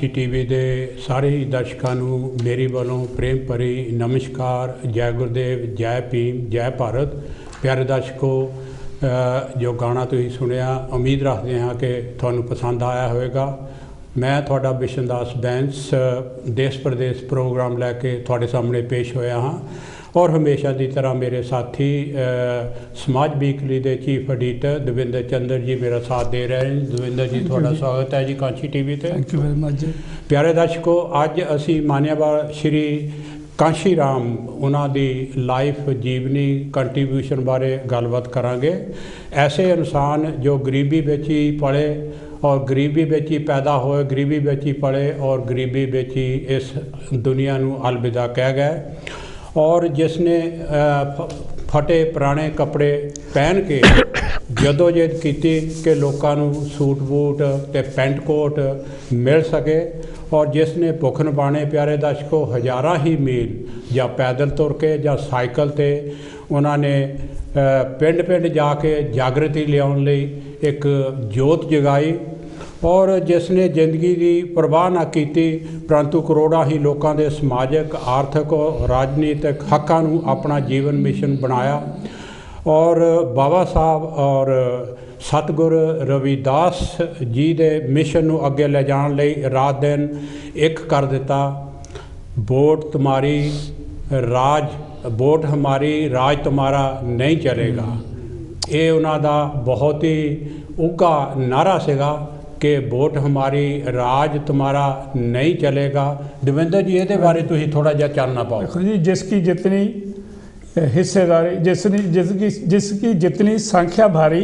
TV ਦੇ ਸਾਰੇ ਹੀ ਦਰਸ਼ਕਾਂ ਨੂੰ ਮੇਰੀ ਵੱਲੋਂ ਪ੍ਰੇਮ ਭਰੀ ਨਮਸਕਾਰ। ਜੈ ਗੁਰਦੇਵ, ਜੈ ਭੀਮ, ਜੈ ਭਾਰਤ। ਪਿਆਰੇ ਦਰਸ਼ਕੋ, ਜੋ ਗਾਣਾ ਤੁਸੀਂ ਸੁਣਿਆ, ਉਮੀਦ ਰੱਖਦੇ ਹਾਂ ਕਿ ਤੁਹਾਨੂੰ ਪਸੰਦ ਆਇਆ ਹੋਵੇਗਾ। ਮੈਂ ਤੁਹਾਡਾ ਬਿਸ਼ਨਦਾਸ ਬੈਂਸ ਦੇਸ਼ ਪ੍ਰਦੇਸ਼ ਪ੍ਰੋਗਰਾਮ ਲੈ ਕੇ ਤੁਹਾਡੇ ਸਾਹਮਣੇ ਪੇਸ਼ ਹੋਇਆ ਹਾਂ और हमेशा की तरह मेरे साथी समाज वीकली के चीफ एडिटर दविंदर चंद्र जी मेरा साथ दे रहे हैं। दविंदर जी थोड़ा स्वागत है जी कांची टीवी ते। थैंक यू वेरी मच जी। प्यारे दर्शकों, अज असी मान्यवर श्री कांशी राम उन्हों की लाइफ जीवनी कंट्रीब्यूशन बारे गलबात करांगे। ऐसे इंसान जो गरीबी में ही पले और गरीबी में ही पैदा होए, गरीबी में ही पले और गरीबी में ही इस दुनिया को अलविदा कह गए और जिसने फटे पुराने कपड़े पहन के जदोजहद की कि लोगों को सूट बूट ते पेंट कोट मिल सके और जिसने भुख नभाने प्यारे दर्शकों हज़ारा ही मील या पैदल तुर के या साइकिल ते उन्होंने पिंड पिंड जाके जागृति लियाउण लई एक जोत जगाई और जिसने जिंदगी की परवाह ना की परंतु करोड़ों ही लोगों के समाजिक आर्थिक और राजनीतिक हकों को अपना जीवन मिशन बनाया और बाबा साहब और सतगुरु रविदास जी के मिशन को अगे ले जाने लई रात दिन एक कर दिता। वोट तुम्हारी राज, वोट हमारी राज तुम्हारा नहीं चलेगा। ये उन्हों का बहुत ही उगा नारा सीगा कि वोट हमारी राज तुम्हारा नहीं चलेगा। दविंदर जी ये बारे तुम थोड़ा जहा चानना पाओ। देखो जी, जिसकी जितनी हिस्सेदारी, जिसकी जितनी संख्या भारी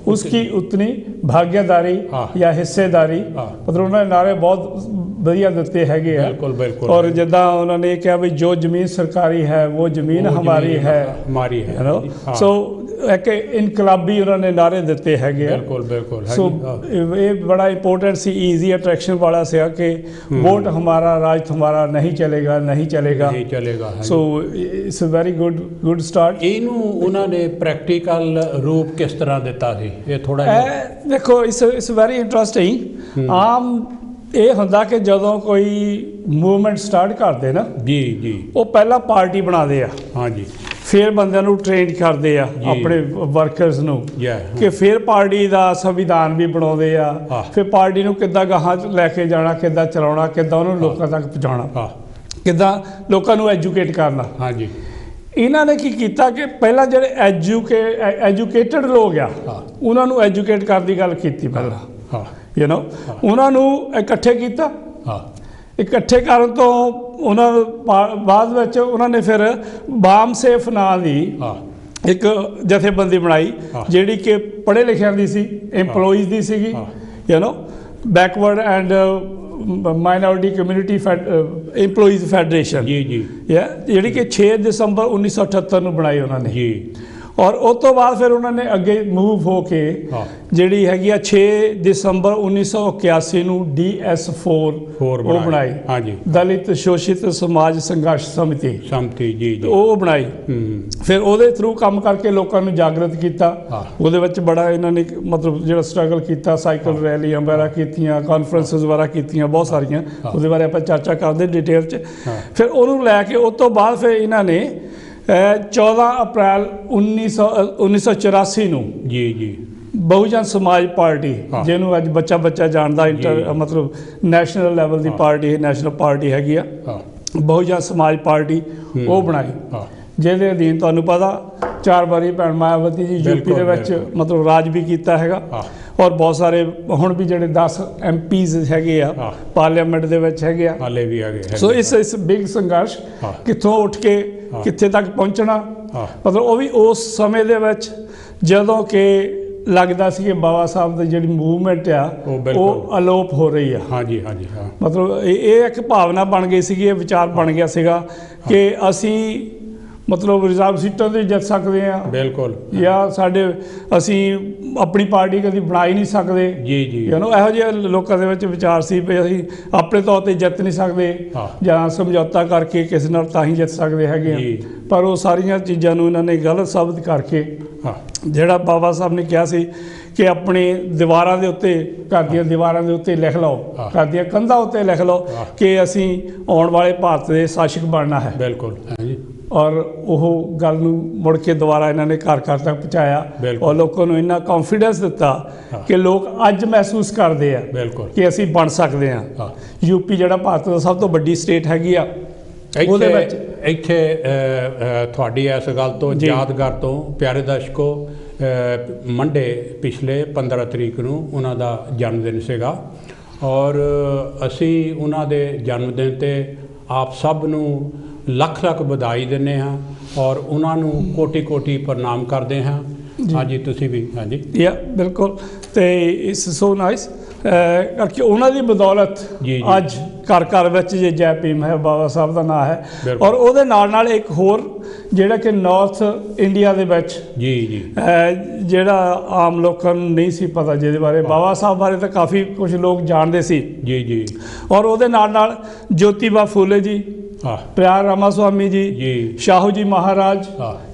उसकी उतनी भाग्यदारी या हिस्सेदारी। मतलब उन्होंने नारे बहुत बढ़िया दिते है। बिल्कुल बिल्कुल। और जिदा उन्होंने कहा भी जो जमीन सरकारी है वो जमीन हमारी है, हमारी है। सो एक इनकलाबी उन्होंने नारे दिते है। बिल्कुल बिल्कुल। सो ये बड़ा इंपोर्टेंट सी ईजी अट्रैक्शन वाला से कि वोट हमारा राज तुम्हारा नहीं चलेगा, नहीं चलेगा, नहीं चलेगा। So it's a very good start. इनू उन्होंने प्रैक्टिकल रूप किस तरह दिता सी ये थोड़ा देखो इट्स वेरी इंटरेस्टिंग। आम ये होंदा कि जदों कोई मूवमेंट स्टार्ट करते ना जी जी वो पहला पार्टी बनाते हैं। हाँ जी। फिर बंदियां नूं ट्रेन करते हैं अपने वर्कर्स नूं कि फिर पार्टी का संविधान भी बनाते हैं। फिर पार्टी नूं किद्दां गाहां लैके जाना, किद्दां चलाउणा, किद्दां उन्होंने लोकां तक पहुँचाउणा, किद्दां लोकां नूं एजुकेट करना। हाँ जी। इन्हां ने की कीता कि पहला जिहड़े एजुकेटेड लोग आ उन्हां नूं एजुकेट करन दी गल कीती पहला। यू नो उन्होंने इकट्ठे किया। इकट्ठे करन तो बाद में उन्होंने फिर बाम सेफ नाम की एक जथेबंदी बनाई जिहड़ी कि पढ़े लिखियां दी सी, एम्पलॉइज दी सीगी, you know backward and minority community employees federation जी जी, जिहड़ी कि 6 दिसंबर 1978 में बनाई उन्होंने जी। और उस तो बाद फिर उन्होंने अगे मूव हो के जिहड़ी हैगी 6 दिसंबर 1981 नूं DS4 वो बनाई। हाँ जी। दलित शोषित समाज संघर्ष समिति जी जी वो बनाई। फिर उहदे थ्रू काम करके लोगों को जागृत किया। उहदे विच बड़ा इन्होंने मतलब जिहड़ा स्ट्रगल किया, साइकिल रैलियां वगैरह कीतियां, कॉन्फ्रेंसिस वगैरह कीतियां, बहुत सारियां। उहदे बारे आपां चर्चा करदे डिटेल च। फिर उहनूं लैके उस तो बाद फिर इन्होंने 14 अप्रैल 1984 नूं जी जी बहुजन समाज पार्टी जिन्होंने अज बच्चा बच्चा जानता मतलब नैशनल लैवल की पार्टी है, नैशनल पार्टी हैगी बहुजन समाज पार्टी वो बनाई जिहदे अधीन तुहानूं पता 4 बारी भैन मायावती जी यूपी दे विच मतलब राज भी कीता हैगा और बहुत सारे हुण भी जिहड़े 10 MPs हैगे आ पार्लीमेंट दे विच हैगे आ हाले भी हैगे। सो इस बिग संघर्ष कित्थों उठ के कित्थे तक पहुंचना मतलब वो भी उस समय दे विच जदों कि लगता सी कि बाबा साहब की जिहड़ी मूवमेंट आ वो अलोप हो रही है। हाँ जी हाँ जी। मतलब ये एक भावना बन गई सी, विचार बन गया सीगा कि असी ਮਤਲਬ ਰਿਜ਼ਰਵ ਸੀਟਾਂ 'ਤੇ ਜਿੱਤ ਸਕਦੇ ਹਾਂ, ਬਿਲਕੁਲ, ਜਾਂ ਸਾਡੇ ਅਸੀਂ ਆਪਣੀ ਪਾਰਟੀ ਕਦੀ ਬਣਾ ਹੀ ਨਹੀਂ ਸਕਦੇ। ਜੀ ਜੀ, ਇਹੋ ਜਿਹੇ ਲੋਕਾਂ ਦੇ ਵਿੱਚ ਵਿਚਾਰ ਸੀ ਵੀ ਅਸੀਂ ਆਪਣੇ ਤੌਰ 'ਤੇ ਜਿੱਤ ਨਹੀਂ ਸਕਦੇ, ਜਾਂ ਸਮਝੌਤਾ ਕਰਕੇ ਕਿਸੇ ਨਾਲ ਤਾਂ ਹੀ ਜਿੱਤ ਸਕਦੇ ਹੈਗੇ ਆ। ਪਰ ਉਹ ਸਾਰੀਆਂ ਚੀਜ਼ਾਂ ਨੂੰ ਇਹਨਾਂ ਨੇ ਗਲਤ ਸਾਬਤ ਕਰਕੇ ਜਿਹੜਾ ਬਾਬਾ ਸਾਹਿਬ ਨੇ ਕਿਹਾ ਸੀ ਕਿ ਆਪਣੇ ਦੀਵਾਰਾਂ ਦੇ ਉੱਤੇ, ਘਰ ਦੀਆਂ ਦੀਵਾਰਾਂ ਦੇ ਉੱਤੇ ਲਿਖ ਲਓ, ਘਰ ਦੀਆਂ ਕੰਧਾਂ ਉੱਤੇ ਲਿਖ ਲਓ ਕਿ ਅਸੀਂ ਆਉਣ ਵਾਲੇ ਭਾਰਤ ਦੇ ਸ਼ਾਸਕ ਬਣਨਾ ਹੈ। ਬਿਲਕੁਲ ਜੀ। ਔਰ ਉਹ ਗੱਲ ਨੂੰ ਮੁੜ ਕੇ ਦੁਬਾਰਾ ਇਹਨਾਂ ਨੇ ਘਰ ਘਰ ਤੱਕ ਪਹੁੰਚਾਇਆ ਔਰ ਲੋਕਾਂ ਨੂੰ ਇੰਨਾ ਕੌਨਫੀਡੈਂਸ ਦਿੱਤਾ ਕਿ ਲੋਕ ਅੱਜ ਮਹਿਸੂਸ ਕਰਦੇ ਆ ਕਿ ਅਸੀਂ ਬਣ ਸਕਦੇ ਹਾਂ। ਯੂਪੀ ਜਿਹੜਾ ਭਾਰਤ ਦਾ ਸਭ ਤੋਂ ਵੱਡੀ ਸਟੇਟ ਹੈਗੀ ਆ, ਉਹਦੇ ਵਿੱਚ ਇੱਥੇ ਤੁਹਾਡੀ ਇਸ ਗੱਲ ਤੋਂ ਯਾਦਗਾਰ ਤੋਂ ਪਿਆਰੇ ਦਰਸ਼ਕੋ, ਮੰਡੇ ਪਿਛਲੇ 15 ਤਰੀਕ ਨੂੰ ਉਹਨਾਂ ਦਾ ਜਨਮ ਦਿਨ ਸੀਗਾ ਔਰ ਅਸੀਂ ਉਹਨਾਂ ਦੇ ਜਨਮ ਦਿਨ 'ਤੇ ਆਪ ਸਭ ਨੂੰ ਲੱਖ ਲੱਖ ਵਧਾਈ ਦਿੰਦੇ ਹਾਂ ਔਰ ਉਹਨਾਂ ਨੂੰ ਕੋਟੀ ਕੋਟੀ ਪ੍ਰਣਾਮ ਕਰਦੇ ਹਾਂ। ਹਾਂਜੀ, ਤੁਸੀਂ ਵੀ? ਹਾਂਜੀ, ਬਿਲਕੁਲ। ਅਤੇ ਇਟਸ ਸੋ ਨਾਈਸ ਕਰਕੇ ਉਹਨਾਂ ਦੀ ਬਦੌਲਤ ਅੱਜ ਘਰ ਘਰ ਵਿੱਚ ਜੇ ਜੈ ਭੀਮ ਹੈ, ਬਾਬਾ ਸਾਹਿਬ ਦਾ ਨਾਂ ਹੈ। ਔਰ ਉਹਦੇ ਨਾਲ ਇੱਕ ਹੋਰ ਜਿਹੜਾ ਕਿ ਨਾਰਥ ਇੰਡੀਆ ਦੇ ਵਿੱਚ ਜਿਹੜਾ ਆਮ ਲੋਕਾਂ ਨੂੰ ਨਹੀਂ ਸੀ ਪਤਾ, ਜਿਹਦੇ ਬਾਰੇ ਬਾਬਾ ਸਾਹਿਬ ਬਾਰੇ ਤਾਂ ਕਾਫੀ ਕੁਝ ਲੋਕ ਜਾਣਦੇ ਸੀ। ਜੀ। ਔਰ ਉਹਦੇ ਨਾਲ ਜੋਤੀਬਾ ਫੂਲੇ ਜੀ, ਪਿਆਰ ਰਾਮਾ ਸਵਾਮੀ ਜੀ, ਸ਼ਾਹੂ ਜੀ ਮਹਾਰਾਜ,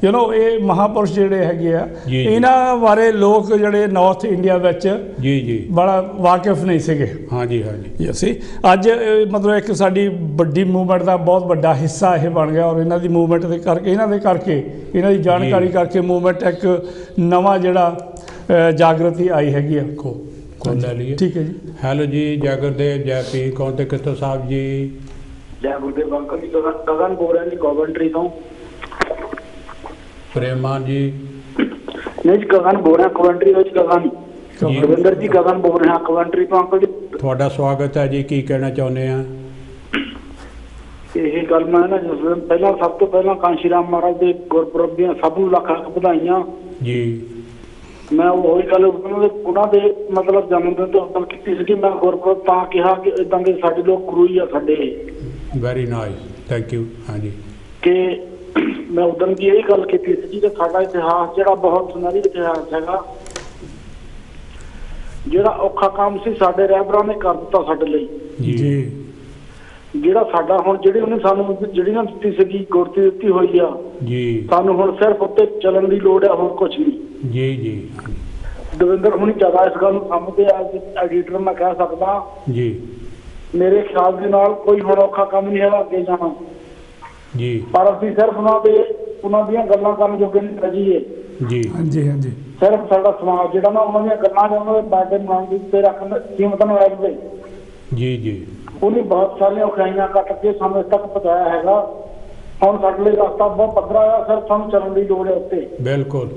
ਇਹ ਮਹਾਂਪੁਰਸ਼ ਜਿਹੜੇ ਹੈਗੇ ਆ, ਇਹਨਾਂ ਬਾਰੇ ਲੋਕ ਜਿਹੜੇ ਨਾਰਥ ਇੰਡੀਆ ਵਿੱਚ ਬੜਾ ਵਾਕਿਫ ਨਹੀਂ ਸੀਗੇ। ਹਾਂਜੀ। ਅਸੀਂ ਅੱਜ ਮਤਲਬ ਇੱਕ ਸਾਡੀ ਵੱਡੀ ਮੂਵਮੈਂਟ ਦਾ ਬਹੁਤ ਵੱਡਾ ਹਿੱਸਾ ਇਹ ਬਣ ਗਿਆ ਔਰ ਇਹਨਾਂ ਦੀ ਮੂਵਮੈਂਟ ਦੇ ਕਰਕੇ, ਇਹਨਾਂ ਦੀ ਜਾਣਕਾਰੀ ਕਰਕੇ ਮੂਵਮੈਂਟ ਇੱਕ ਨਵਾਂ ਜਿਹੜਾ ਜਾਗਰਤੀ ਆਈ ਹੈਗੀ ਆ। ਲੈ ਲਈਏ। ਠੀਕ ਹੈ ਜੀ। ਹੈਲੋ ਜੀ, ਜੈ ਗੁਰਦੇਵ, ਜੈ ਪੀ, ਕੌਣ ਤੇ ਕਿੱਥੋਂ ਸਾਹਿਬ ਜੀ? ਜੈ ਗੁਰਦੇਵ ਅੰਕਲ ਜੀ, ਗਗਨ ਬੋਲ ਰਿਹਾ ਜੀ ਕੋਵੈਂਟਰੀ ਤੋਂ। ਪ੍ਰੇਮਾਨ ਜੀ? ਨਹੀਂ ਜੀ, ਗਗਨ ਬੋਲ ਰਿਹਾ ਕੋਵੈਂਟਰੀ ਤੋਂ। ਗਗਨ ਰਵਿੰਦਰ ਜੀ, ਗਗਨ ਬੋਲ ਰਿਹਾ ਕੋਵੈਂਟਰੀ ਤੋਂ ਅੰਕਲ ਜੀ। ਤੁਹਾਡਾ ਸਵਾਗਤ ਹੈ ਜੀ। ਕੀ ਕਹਿਣਾ ਚਾਹੁੰਦੇ ਆ? ਇਹ ਗੱਲ ਮੈਂ ਨਾ ਪਹਿਲਾਂ, ਸਭ ਤੋਂ ਪਹਿਲਾਂ ਕਾਂਸ਼ੀ ਰਾਮ ਮਹਾਰਾਜ ਦੇ ਗੁਰਪੁਰਬ ਦੀਆਂ ਸਭ ਨੂੰ ਲੱਖ ਲੱਖ ਵਧਾਈਆਂ ਜੀ। ਮੈਂ ਉਹੀ ਗੱਲ ਉਹਨਾਂ ਦੇ ਮਤਲਬ ਜਨਮ ਦਿਨ ਤੋਂ ਉਦੋਂ ਕੀਤੀ ਸੀ ਕਿ ਮੈਂ ਗੁਰਪੁਰਬ ਤਾਂ ਕਿਹਾ ਕਿ ਇੱਦਾਂ ਦੇ ਸਾਡੇ ਲੋਕ ਗੁਰੂ ਹੀ ਆ ਸਾਡੇ। Very nice, thank you. ਹਾਂਜੀ, ਕਿ ਮੈਂ ਉਦੋਂ ਦੀ ਇਹ ਗੱਲ ਕੀਤੀ ਸੀ ਕਿ ਸਾਡਾ ਇਤਿਹਾਸ ਜਿਹੜਾ ਬਹੁਤ ਸੁਨਹਿਰੀ ਇਤਿਹਾਸ ਹੈਗਾ, ਜਿਹੜਾ ਔਖਾ ਕੰਮ ਸੀ ਸਾਡੇ ਰਹਿਬਰਾਂ ਨੇ ਕਰ ਦਿੱਤਾ ਸਾਡੇ ਲਈ ਜੀ। ਜਿਹੜਾ ਸਾਡਾ ਹੁਣ ਜਿਹੜੀ ਉਹਨੇ ਸਾਨੂੰ ਜਿਹੜੀਆਂ ਦਿੱਤੀ ਸੀਗੀ ਗੁਰਤੀ ਦਿੱਤੀ ਹੋਈ ਆ ਜੀ, ਸਾਨੂੰ ਹੁਣ ਸਿਰਫ ਉੱਤੇ ਚੱਲਣ ਦੀ ਲੋੜ ਆ, ਹੋਰ ਕੁਛ ਨਹੀਂ ਜੀ। ਦਵਿੰਦਰ ਹੁਣੀ ਜ਼ਿਆਦਾ ਇਸ ਗੱਲ ਨੂੰ ਸਮਝਦੇ ਆ, ਐਡੀਟਰ ਮੈਂ ਕਹਿ ਸਕਦਾ ਜੀ। ਮੇਰੇ ਖਿਆਲ ਦੇ ਨਾਲ ਕੋਈ ਹੁਣ ਔਖਾ ਕੰਮ ਨਹੀਂ ਹੈਗਾ ਅੱਗੇ ਜਾਣਾ ਜੀ, ਪਰ ਅਸੀਂ ਸਿਰਫ ਉਹਨਾਂ ਦੀਆਂ ਗੱਲਾਂ ਕਰਨ ਜੋਗੇ ਨਹੀਂ ਰਜੀਏ ਜੀ। ਹਾਂਜੀ। ਸਿਰਫ ਸਾਡਾ ਸਮਾਜ ਜਿਹੜਾ ਨਾ ਉਹਨਾਂ ਦੀਆਂ ਗੱਲਾਂ ਉਹਨਾਂ ਦੇ ਬਾਰੇ ਮਨ ਦੇ ਉੱਤੇ ਰੱਖਣ ਕੀਮਤ ਨੂੰ ਰੱਖ ਦੇ ਜੀ। ਉਹਨੇ ਬਹੁਤ ਸਾਰੀਆਂ ਔਖਾਈਆਂ ਕੱਟ ਕੇ ਸਾਨੂੰ ਤੱਕ ਪਹੁੰਚਾਇਆ ਹੈਗਾ। ਹੁਣ ਸਾਡੇ ਲਈ ਰਸਤਾ ਬਹੁਤ ਪੱਧਰਾ ਆ, ਸਿਰਫ ਸਾਨੂੰ ਚੱਲਣ ਦੀ ਲੋੜ ਹੈ ਉੱਤੇ। ਬਿਲਕੁਲ।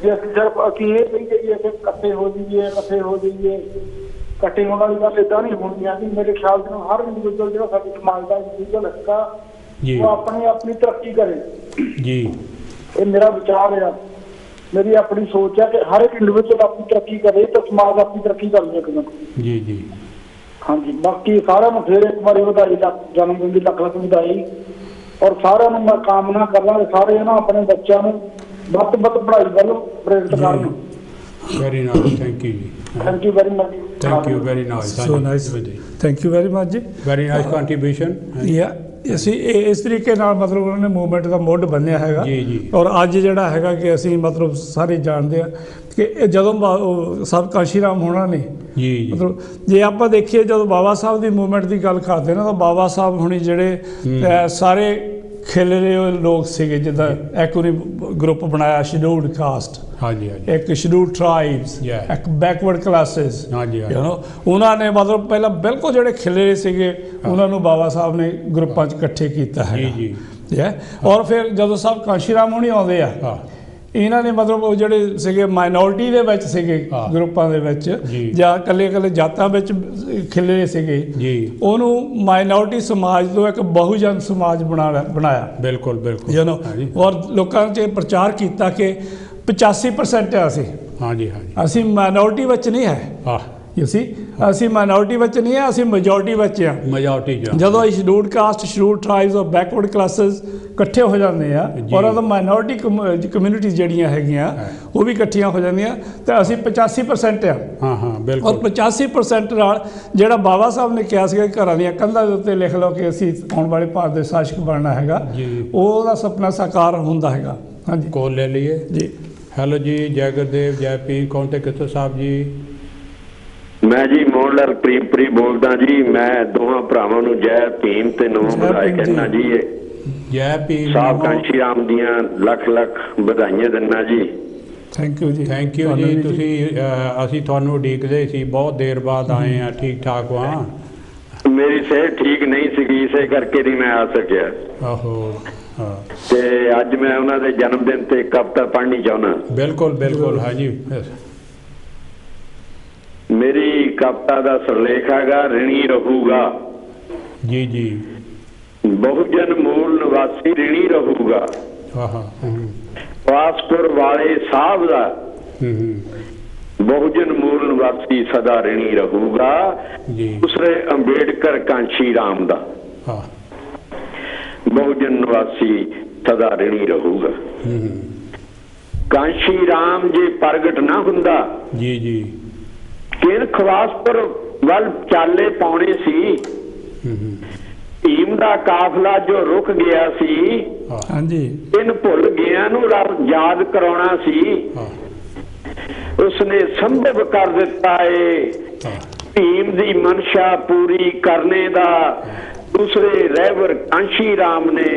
ਜੇ ਅਸੀਂ ਸਿਰਫ ਅਸੀਂ ਇਹ ਨਹੀਂ ਕਹੀਏ ਕਿ ਇਕੱਠੇ ਹੋ ਜਾਈਏ, ਇਕੱਠੇ ਹੋਣ ਵਾਲੀ ਗੱਲ ਏਦਾਂ ਨਹੀਂ ਹੋਣੀ ਆ। ਮੇਰੇ ਖਿਆਲ ਨਾਲ ਹਰ ਇੰਡੀਵਿਜੂਅਲ ਜਿਹੜਾ ਸਾਡੇ ਸਮਾਜ ਦਾ ਇੰਡੀਵਿਜੂਅਲ ਹਿੱਸਾ ਉਹ ਆਪਣੀ ਤਰੱਕੀ ਕਰੇ ਜੀ। ਇਹ ਮੇਰਾ ਵਿਚਾਰ ਆ, ਮੇਰੀ ਆਪਣੀ ਸੋਚ ਹੈ ਕਿ ਹਰ ਇੱਕ ਇੰਡੀਵਿਜੂਅਲ ਆਪਣੀ ਤਰੱਕੀ ਕਰੇ ਤਾਂ ਸਮਾਜ ਆਪਣੀ ਤਰੱਕੀ ਕਰ ਸਕਦਾ ਜੀ। ਹਾਂਜੀ, ਬਾਕੀ ਸਾਰਿਆਂ ਨੂੰ ਫਿਰ ਇੱਕ ਵਾਰੀ ਵਧਾਈ, ਜਨਮ ਦਿਨ ਦੀ ਲੱਖ ਲੱਖ ਵਧਾਈ। ਔਰ ਸਾਰਿਆਂ ਨੂੰ ਮੈਂ ਕਾਮਨਾ ਕਰਦਾ ਸਾਰੇ ਨਾ ਆਪਣੇ ਬੱਚਿਆਂ ਨੂੰ ਵੱਧ ਤੋਂ ਵੱਧ ਪੜ੍ਹਾਈ ਵੱਲ ਪ੍ਰੇਰਿਤ ਕਰਨ। ਵੈਰੀ ਨਾਈਸ, ਥੈਂਕ ਯੂ ਜੀ। Thank you very much. Thank you, very nice, so nice, thank you very much ਜੀ। Very nice contribution. ਅਸੀਂ ਇਸ ਤਰੀਕੇ ਨਾਲ ਮਤਲਬ ਉਹਨਾਂ ਨੇ ਮੂਵਮੈਂਟ ਦਾ ਮੁੱਢ ਬੰਨਿਆ ਹੈਗਾ ਜੀ। ਔਰ ਅੱਜ ਜਿਹੜਾ ਹੈਗਾ ਕਿ ਅਸੀਂ ਮਤਲਬ ਸਾਰੇ ਜਾਣਦੇ ਆ ਕਿ ਜਦੋਂ ਸਭ ਕਾਂਸ਼ੀ ਰਾਮ ਹੋਣਾ ਨੇ ਜੀ, ਮਤਲਬ ਜੇ ਆਪਾਂ ਦੇਖੀਏ ਜਦੋਂ ਬਾਬਾ ਸਾਹਿਬ ਦੀ ਮੂਵਮੈਂਟ ਦੀ ਗੱਲ ਕਰਦੇ ਨਾ, ਤਾਂ ਬਾਬਾ ਸਾਹਿਬ ਹੁਣੀ ਜਿਹੜੇ ਸਾਰੇ ਖਿਲਰੇ ਹੋਏ ਲੋਕ ਸੀਗੇ, ਜਿੱਦਾਂ ਇੱਕ ਉਹਨੇ ਗਰੁੱਪ ਬਣਾਇਆ ਸ਼ਡਿਊਲਡ ਕਾਸਟ, ਇੱਕ ਸ਼ਡਿਊਲਡ ਟਰਾਈਬਸ, ਇੱਕ ਬੈਕਵਰਡ ਕਲਾਸਿਸ, ਉਹਨਾਂ ਨੇ ਮਤਲਬ ਪਹਿਲਾਂ ਬਿਲਕੁਲ ਜਿਹੜੇ ਖਿਲਰੇ ਸੀਗੇ ਉਹਨਾਂ ਨੂੰ ਬਾਬਾ ਸਾਹਿਬ ਨੇ ਗਰੁੱਪਾਂ 'ਚ ਇਕੱਠੇ ਕੀਤਾ ਹੈ। ਔਰ ਫਿਰ ਜਦੋਂ ਸਭ ਕਾਂਸ਼ੀ ਰਾਮ ਹੋਣੀ ਆਉਂਦੇ ਆ, ਇਹਨਾਂ ਨੇ ਮਤਲਬ ਉਹ ਜਿਹੜੇ ਸੀਗੇ ਮਾਈਨੋਰਿਟੀ ਦੇ ਵਿੱਚ ਸੀਗੇ, ਗਰੁੱਪਾਂ ਦੇ ਵਿੱਚ ਜਾਂ ਇਕੱਲੇ ਜਾਤਾਂ ਵਿੱਚ ਖਿਲਰੇ ਸੀਗੇ, ਉਹਨੂੰ ਮਾਈਨੋਰਿਟੀ ਸਮਾਜ ਤੋਂ ਇੱਕ ਬਹੁਜਨ ਸਮਾਜ ਬਣਾਇਆ। ਬਿਲਕੁਲ। ਔਰ ਲੋਕਾਂ 'ਚ ਪ੍ਰਚਾਰ ਕੀਤਾ ਕਿ 85% ਹੈ ਅਸੀਂ ਮਾਈਨੋਰਿਟੀ ਵਿੱਚ ਨਹੀਂ ਹੈ, ਯੂ ਸੀ ਅਸੀਂ ਮਾਈਨੋਰਟੀ ਵਿੱਚ ਨਹੀਂ ਆ, ਅਸੀਂ ਮੈਜੋਰਟੀ ਵਿੱਚ ਆ। ਮੈਜੋਰਟੀ ਜਦੋਂ ਸ਼ਡਿਊਲਡ ਕਾਸਟ, ਸ਼ਡਿਊਲਡ ਟ੍ਰਾਈਬਸ ਔਰ ਬੈਕਵਰਡ ਕਲਾਸਿਸ ਇਕੱਠੇ ਹੋ ਜਾਂਦੇ ਆ ਔਰ ਉਹਦਾ ਮਾਈਨੋਰਟੀ ਕਮਿਊਨਿਟੀਜ਼ ਜਿਹੜੀਆਂ ਹੈਗੀਆਂ ਉਹ ਵੀ ਇਕੱਠੀਆਂ ਹੋ ਜਾਂਦੀਆਂ ਤੇ ਅਸੀਂ 85% ਆ। ਹਾਂ ਹਾਂ ਬਿਲਕੁਲ। ਔਰ 85% ਨਾਲ ਜਿਹੜਾ ਬਾਬਾ ਸਾਹਿਬ ਨੇ ਕਿਹਾ ਸੀਗਾ ਘਰਾਂ ਦੀਆਂ ਕੰਧਾਂ ਦੇ ਉੱਤੇ ਲਿਖ ਲਓ ਕਿ ਅਸੀਂ ਆਉਣ ਵਾਲੇ ਭਾਰਤ ਦੇ ਸ਼ਾਸਕ ਬਣਨਾ ਹੈਗਾ, ਉਹਦਾ ਸੁਪਨਾ ਸਾਕਾਰ ਹੁੰਦਾ ਹੈਗਾ। ਹਾਂਜੀ ਕੋਲ ਲੈ ਲਈਏ ਜੀ। ਹੈਲੋ ਜੀ, ਜੈ ਗੁਰਦੇਵ, ਜੈ ਪੀਰ, ਕੌਣ ਤੇ ਕਿੱਥੋਂ ਸਾਹਿਬ ਜੀ? ਮੈਂ ਜੀ ਮੋਹਨ ਲਾਲ ਪ੍ਰੀਮਪੁਰੀ ਬੋਲਦਾ ਜੀ। ਮੈਂ ਦੋਹਾਂ ਭਰਾਵਾਂ ਨੂੰ ਜੈ ਭੀਮ ਤੇ ਨਮੋ ਬੁਲਾਏ ਕਹਿਣਾ ਜੀ। ਜੈ ਭੀਮ ਸਾਹਿਬ ਕਾਂਸ਼ੀ ਰਾਮ ਦੀਆਂ ਲੱਖ ਲੱਖ ਵਧਾਈਆਂ ਦਿੰਦਾ ਜੀ। ਥੈਂਕ ਯੂ ਜੀ। ਥੈਂਕ ਯੂ ਜੀ। ਤੁਸੀਂ ਅਸੀਂ ਤੁਹਾਨੂੰ ਉਡੀਕਦੇ ਸੀ, ਬਹੁਤ ਦੇਰ ਬਾਅਦ ਆਏ ਆ। ਠੀਕ ਠਾਕ ਵਾਂ? ਮੇਰੀ ਸਿਹਤ ਠੀਕ ਨਹੀਂ ਸੀਗੀ, ਇਸੇ ਕਰਕੇ ਨਹੀਂ ਮੈਂ ਆ ਸਕਿਆ। ਆਹੋ ਹਾਂ। ਤੇ ਅੱਜ ਮੈਂ ਉਹਨਾਂ ਦੇ ਜਨਮ ਦਿਨ ਤੇ ਕਵਿਤਾ ਪੜ੍ਹਨੀ ਚਾਹੁੰਦਾ। ਬਿਲਕੁਲ ਬਿਲਕੁਲ। ਹਾਂਜੀ ਮੇਰੀ ਕਵਿਤਾ ਦਾ ਸਿਰਲੇਖ ਹੈਗਾ ਰਿਣੀ ਰਹੂਗਾ। ਜੀ ਜੀ। ਬਹੁਜਨ ਮੂਲ ਨਿਵਾਸੀ ਰਿਣੀ ਰਹੂਗਾ। ਪਾਸਪੁਰ ਵਾਲੇ ਸਾਹਿਬ ਦਾ बहुजन मूल निवासी सदा ऋणी रहूगा। दूसरे अंबेडकर कांशी राम दा बहुजन निवासी सदा ऋणी रहूगा। कांशी राम जे प्रगट ना हुंदा जी जी किन खवासपुर वल चाले पाउणे सी। भीम दा काफला जो रुक गया सी, हाँ जी, इन भुल गया नूं याद कराउणा सी। उसने संभव कर दिता है भीम दी मनशा पूरी करने दा। दूसरे रहबर कांशी राम ने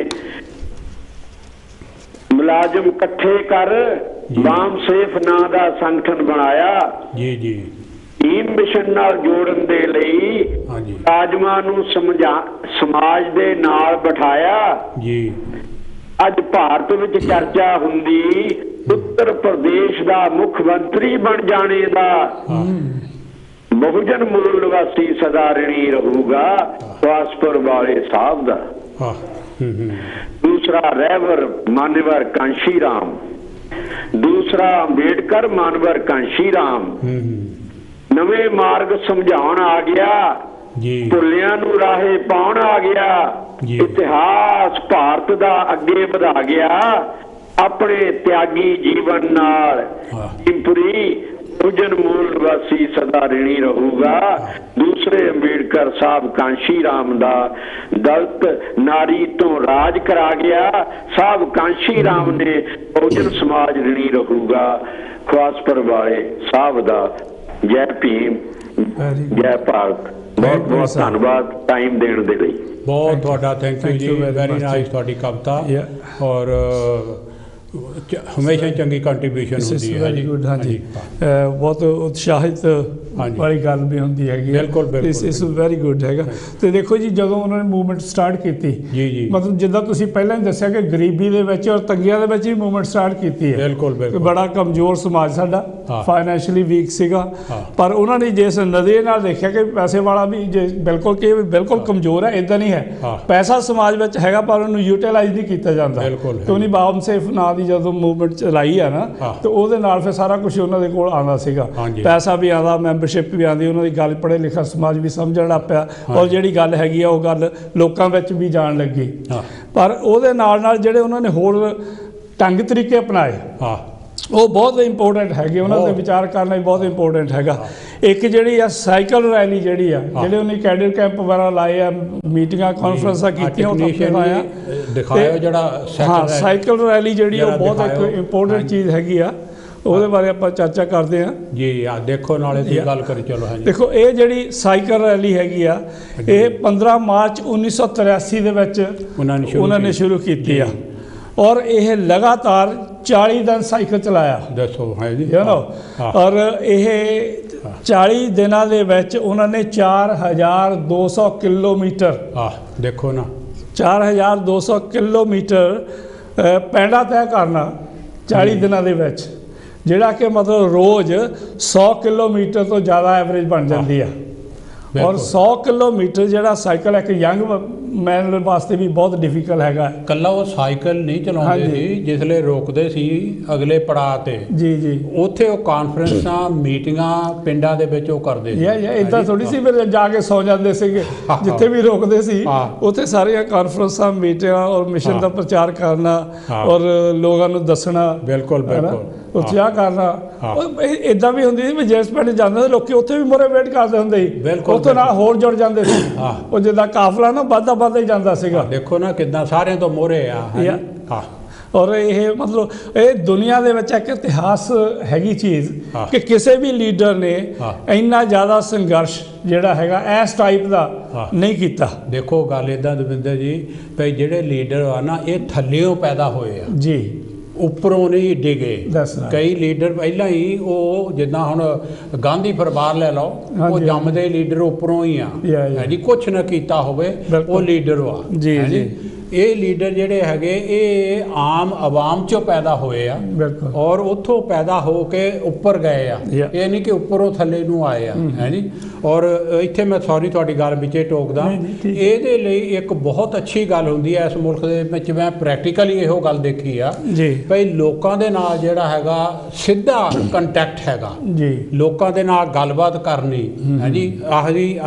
मुलाजम कट्ठे कर बाम सेफ नां दा संगठन बनाया। जी जी भीम मिशन नाल जोड़न दे लई मुलाजमां नूं समाज दे नाल बिठाया। जी अज भारत विच चर्चा हुंदी उत्तर प्रदेश का मुख मंत्री बन जाने का। बहुजन मूल निवासी सदा ऋणी रहूगा पासपुर वाले साहब का। दूसरा रहबर मानवर कांशी राम, दूसरा अंबेडकर मानवर कांशी राम। नवे मार्ग समझाउण आ गया, भुलियां नूं राहे पाउण आ गया। इतिहास भारत दा अगे वधा गया अपने त्यागी जीवन नाल। इंपरी बहुजन मूल निवासी सदा ऋणी रहूगा। दूसरे अंबेडकर साहब कांशी राम दा दलित नारी तो राज करा गया। साहब कांशी राम ने बहुजन समाज ऋणी रहूगा। खवासपुर वाले साहब दा जय भीम जय भारत। बहुत बहुत धन्यवाद टाइम देने दे लई। बहुत तुहाडा thank you ji. Very nice तुहाडी कविता और हमेशा चंगी कंट्रीब्यूशन होती है। Very good. हाँ जी बहुत उत्साहित वाली गल भी होंगी है। बिल्कुल बिल्कुल इस वेरी गुड हैगा। तो देखो जी जदों उन्होंने मूवमेंट स्टार्ट की जी जी मतलब जिद्दां तुसीं पहलां ही दस्सिया कि गरीबी दे विच और तंगियां दे विच ही मूवमेंट स्टार्ट की है। बिल्कुल बिल्कुल। बड़ा कमजोर समाज साडा फाइनैशियली वीक सीगा पर उन्होंने जिस नज़रिए नाल देखिया कि पैसे वाला भी जे बिल्कुल कि बिल्कुल कमजोर है इदां नहीं है। पैसा समाज विच हैगा पर उन्होंने यूटिलाइज नहीं किया जाता। तो उन्हें बाम सेफ नाम की जो मूवमेंट चलाई है ना तो वो फिर सारा कुछ उन्होंने कोल आना सीगा। पैसा भी आता, मैंबरशिप भी आती, उन्होंने गल पढ़े लिखा समाज भी समझण लग पिया और जी गल हैगी वो गल लोगों विच भी जान लगी। पर वो नाल जिहड़े उन्होंने होर ढंग तरीके अपनाए वो बहुत इंपोर्टेंट है। उन्होंने विचार करना भी बहुत इंपोर्टेंट है। एक जी साइकिल रैली जी जिहड़े उन्हें कैडेट कैंप वगैरह लाए आ, मीटिंगां कॉन्फ्रेंसां कीतियां, हाँ साइकिल रैली जी बहुत एक इंपोर्टेंट चीज़ हैगी आ। ਉਹਦੇ ਬਾਰੇ ਆਪਾਂ ਚਰਚਾ ਕਰਦੇ ਹਾਂ ਜੀ। ਆ ਦੇਖੋ ਨਾਲੇ ਦੀ ਗੱਲ ਕਰੀ ਚਲੋ। ਹਾਂਜੀ ਦੇਖੋ ਇਹ ਜਿਹੜੀ ਸਾਈਕਲ ਰੈਲੀ ਹੈਗੀ ਆ ਇਹ 15 ਮਾਰਚ 1983 ਦੇ ਵਿੱਚ ਉਹਨਾਂ ਨੇ ਸ਼ੁਰੂ ਕੀਤੀ ਆ ਔਰ ਇਹ ਲਗਾਤਾਰ 40 ਦਿਨ ਸਾਈਕਲ ਚਲਾਇਆ। ਦੱਸੋ ਹੈ ਜੀ ਔਰ ਇਹ 40 ਦਿਨਾਂ ਦੇ ਵਿੱਚ ਉਹਨਾਂ ਨੇ 4200 ਕਿਲੋਮੀਟਰ ਦੇਖੋ ਨਾ 4200 ਕਿਲੋਮੀਟਰ ਪੈਂਡਾ ਤੈਅ ਕਰਨਾ 40 ਦਿਨਾਂ ਦੇ ਵਿੱਚ ਜਿਹੜਾ ਕਿ मतलब रोज़ 100 किलोमीटर तो ज़्यादा एवरेज बन जाती है। और 100 किलोमीटर ਜਿਹੜਾ ਸਾਈਕਲ ਇੱਕ ਯੰਗ ਮੈਨ ਵਾਸਤੇ ਵੀ ਬਹੁਤ ਡਿਫਿਕਲਟ ਹੈਗਾ। ਕੱਲਾ ਉਹ ਸਾਈਕਲ ਨਹੀਂ ਚਲਾਉਂਦੇ ਸੀ, ਜਿਸਲੇ ਰੋਕਦੇ ਸੀ ਅਗਲੇ ਪੜਾਅ ਤੇ ਜੀ ਉੱਥੇ ਉਹ ਕਾਨਫਰੰਸਾਂ ਮੀਟਿੰਗਾਂ ਪਿੰਡਾਂ ਦੇ ਵਿੱਚ ਉਹ ਕਰਦੇ ਸੀ। ਇਦਾਂ ਥੋੜੀ ਸੀ ਫਿਰ ਜਾ ਕੇ ਸੌ ਜਾਂਦੇ ਸੀਗੇ, ਜਿੱਥੇ ਵੀ ਰੋਕਦੇ ਸੀ ਉੱਥੇ ਸਾਰੀਆਂ ਕਾਨਫਰੰਸਾਂ ਮੀਟਿੰਗਾਂ ਔਰ ਮਿਸ਼ਨ ਦਾ ਪ੍ਰਚਾਰ ਕਰਨਾ ਔਰ ਲੋਕਾਂ ਨੂੰ ਦੱਸਣਾ। ਬਿਲਕੁਲ ਉਤਸ਼ਾਹ ਕਰਨਾ। ਇਦਾਂ ਵੀ ਹੁੰਦੀ ਸੀ ਵੀ ਜਿਸ ਪਿੰਡ ਜਾਂਦੇ ਸੀ ਲੋਕੀ ਉੱਥੇ ਵੀ ਮੋਰੇ ਵੇਟ ਕਰਦੇ ਹੁੰਦੇ ਸੀ, ਉੱਥੋਂ ਨਾਲ ਹੋਰ ਜੁੜ ਜਾਂਦੇ ਸੀ। ਉਹ ਜਿੱਦਾਂ ਕਾਫਲਾ ਨਾ ਵੱਧਦਾ ਹੀ ਜਾਂਦਾ ਸੀਗਾ। ਦੇਖੋ ਨਾ ਕਿੱਦਾਂ ਸਾਰਿਆਂ ਤੋਂ ਮੋਰੇ ਆ। ਔਰ ਇਹ ਮਤਲਬ ਇਹ ਦੁਨੀਆ ਦੇ ਵਿੱਚ ਇੱਕ ਇਤਿਹਾਸ ਹੈਗੀ ਚੀਜ਼ ਕਿ ਕਿਸੇ ਵੀ ਲੀਡਰ ਨੇ ਇੰਨਾ ਜ਼ਿਆਦਾ ਸੰਘਰਸ਼ ਜਿਹੜਾ ਹੈਗਾ ਇਸ ਟਾਈਪ ਦਾ ਨਹੀਂ ਕੀਤਾ। ਦੇਖੋ ਗੱਲ ਇੱਦਾਂ ਦਵਿੰਦਰ ਜੀ ਵੀ ਜਿਹੜੇ ਲੀਡਰ ਆ ਨਾ ਇਹ ਥੱਲਿਓਂ ਪੈਦਾ ਹੋਏ ਆ ਜੀ, ਉੱਪਰੋਂ ਨਹੀਂ ਡਿਗੇ। ਕਈ ਲੀਡਰ ਪਹਿਲਾਂ ਹੀ ਉਹ ਜਿੱਦਾਂ ਹੁਣ ਗਾਂਧੀ ਪਰਿਵਾਰ ਲੈ ਲਓ, ਉਹ ਜੰਮਦੇ ਲੀਡਰ ਉੱਪਰੋਂ ਹੀ ਆ ਜੀ, ਕੁਛ ਨਾ ਕੀਤਾ ਹੋਵੇ ਉਹ ਲੀਡਰ ਆ ਜੀ। ਇਹ ਲੀਡਰ ਜਿਹੜੇ ਹੈਗੇ ਇਹ ਆਮ ਆਵਾਮ ਚੋਂ ਪੈਦਾ ਹੋਏ ਆ ਔਰ ਉੱਥੋਂ ਪੈਦਾ ਹੋ ਕੇ ਉੱਪਰ ਗਏ ਆ। ਇਹ ਨਹੀਂ ਕਿ ਉੱਪਰੋਂ ਥੱਲੇ ਨੂੰ ਆਏ ਆ, ਹੈ ਜੀ। ਔਰ ਇੱਥੇ ਮੈਂ ਸੌਰੀ ਤੁਹਾਡੀ ਗੱਲ ਵਿੱਚੇ ਟੋਕਦਾ, ਇਹਦੇ ਲਈ ਇੱਕ ਬਹੁਤ ਅੱਛੀ ਗੱਲ ਹੁੰਦੀ ਹੈ ਇਸ ਮੁਲਕ ਦੇ ਵਿੱਚ। ਮੈਂ ਪ੍ਰੈਕਟੀਕਲੀ ਇਹੋ ਗੱਲ ਦੇਖੀ ਆ ਭਈ ਲੋਕਾਂ ਦੇ ਨਾਲ ਜਿਹੜਾ ਹੈਗਾ ਸਿੱਧਾ ਕੰਟੈਕਟ ਹੈਗਾ ਜੀ, ਲੋਕਾਂ ਦੇ ਨਾਲ ਗੱਲਬਾਤ ਕਰਨੀ ਹੈ ਜੀ। ਆਹੀ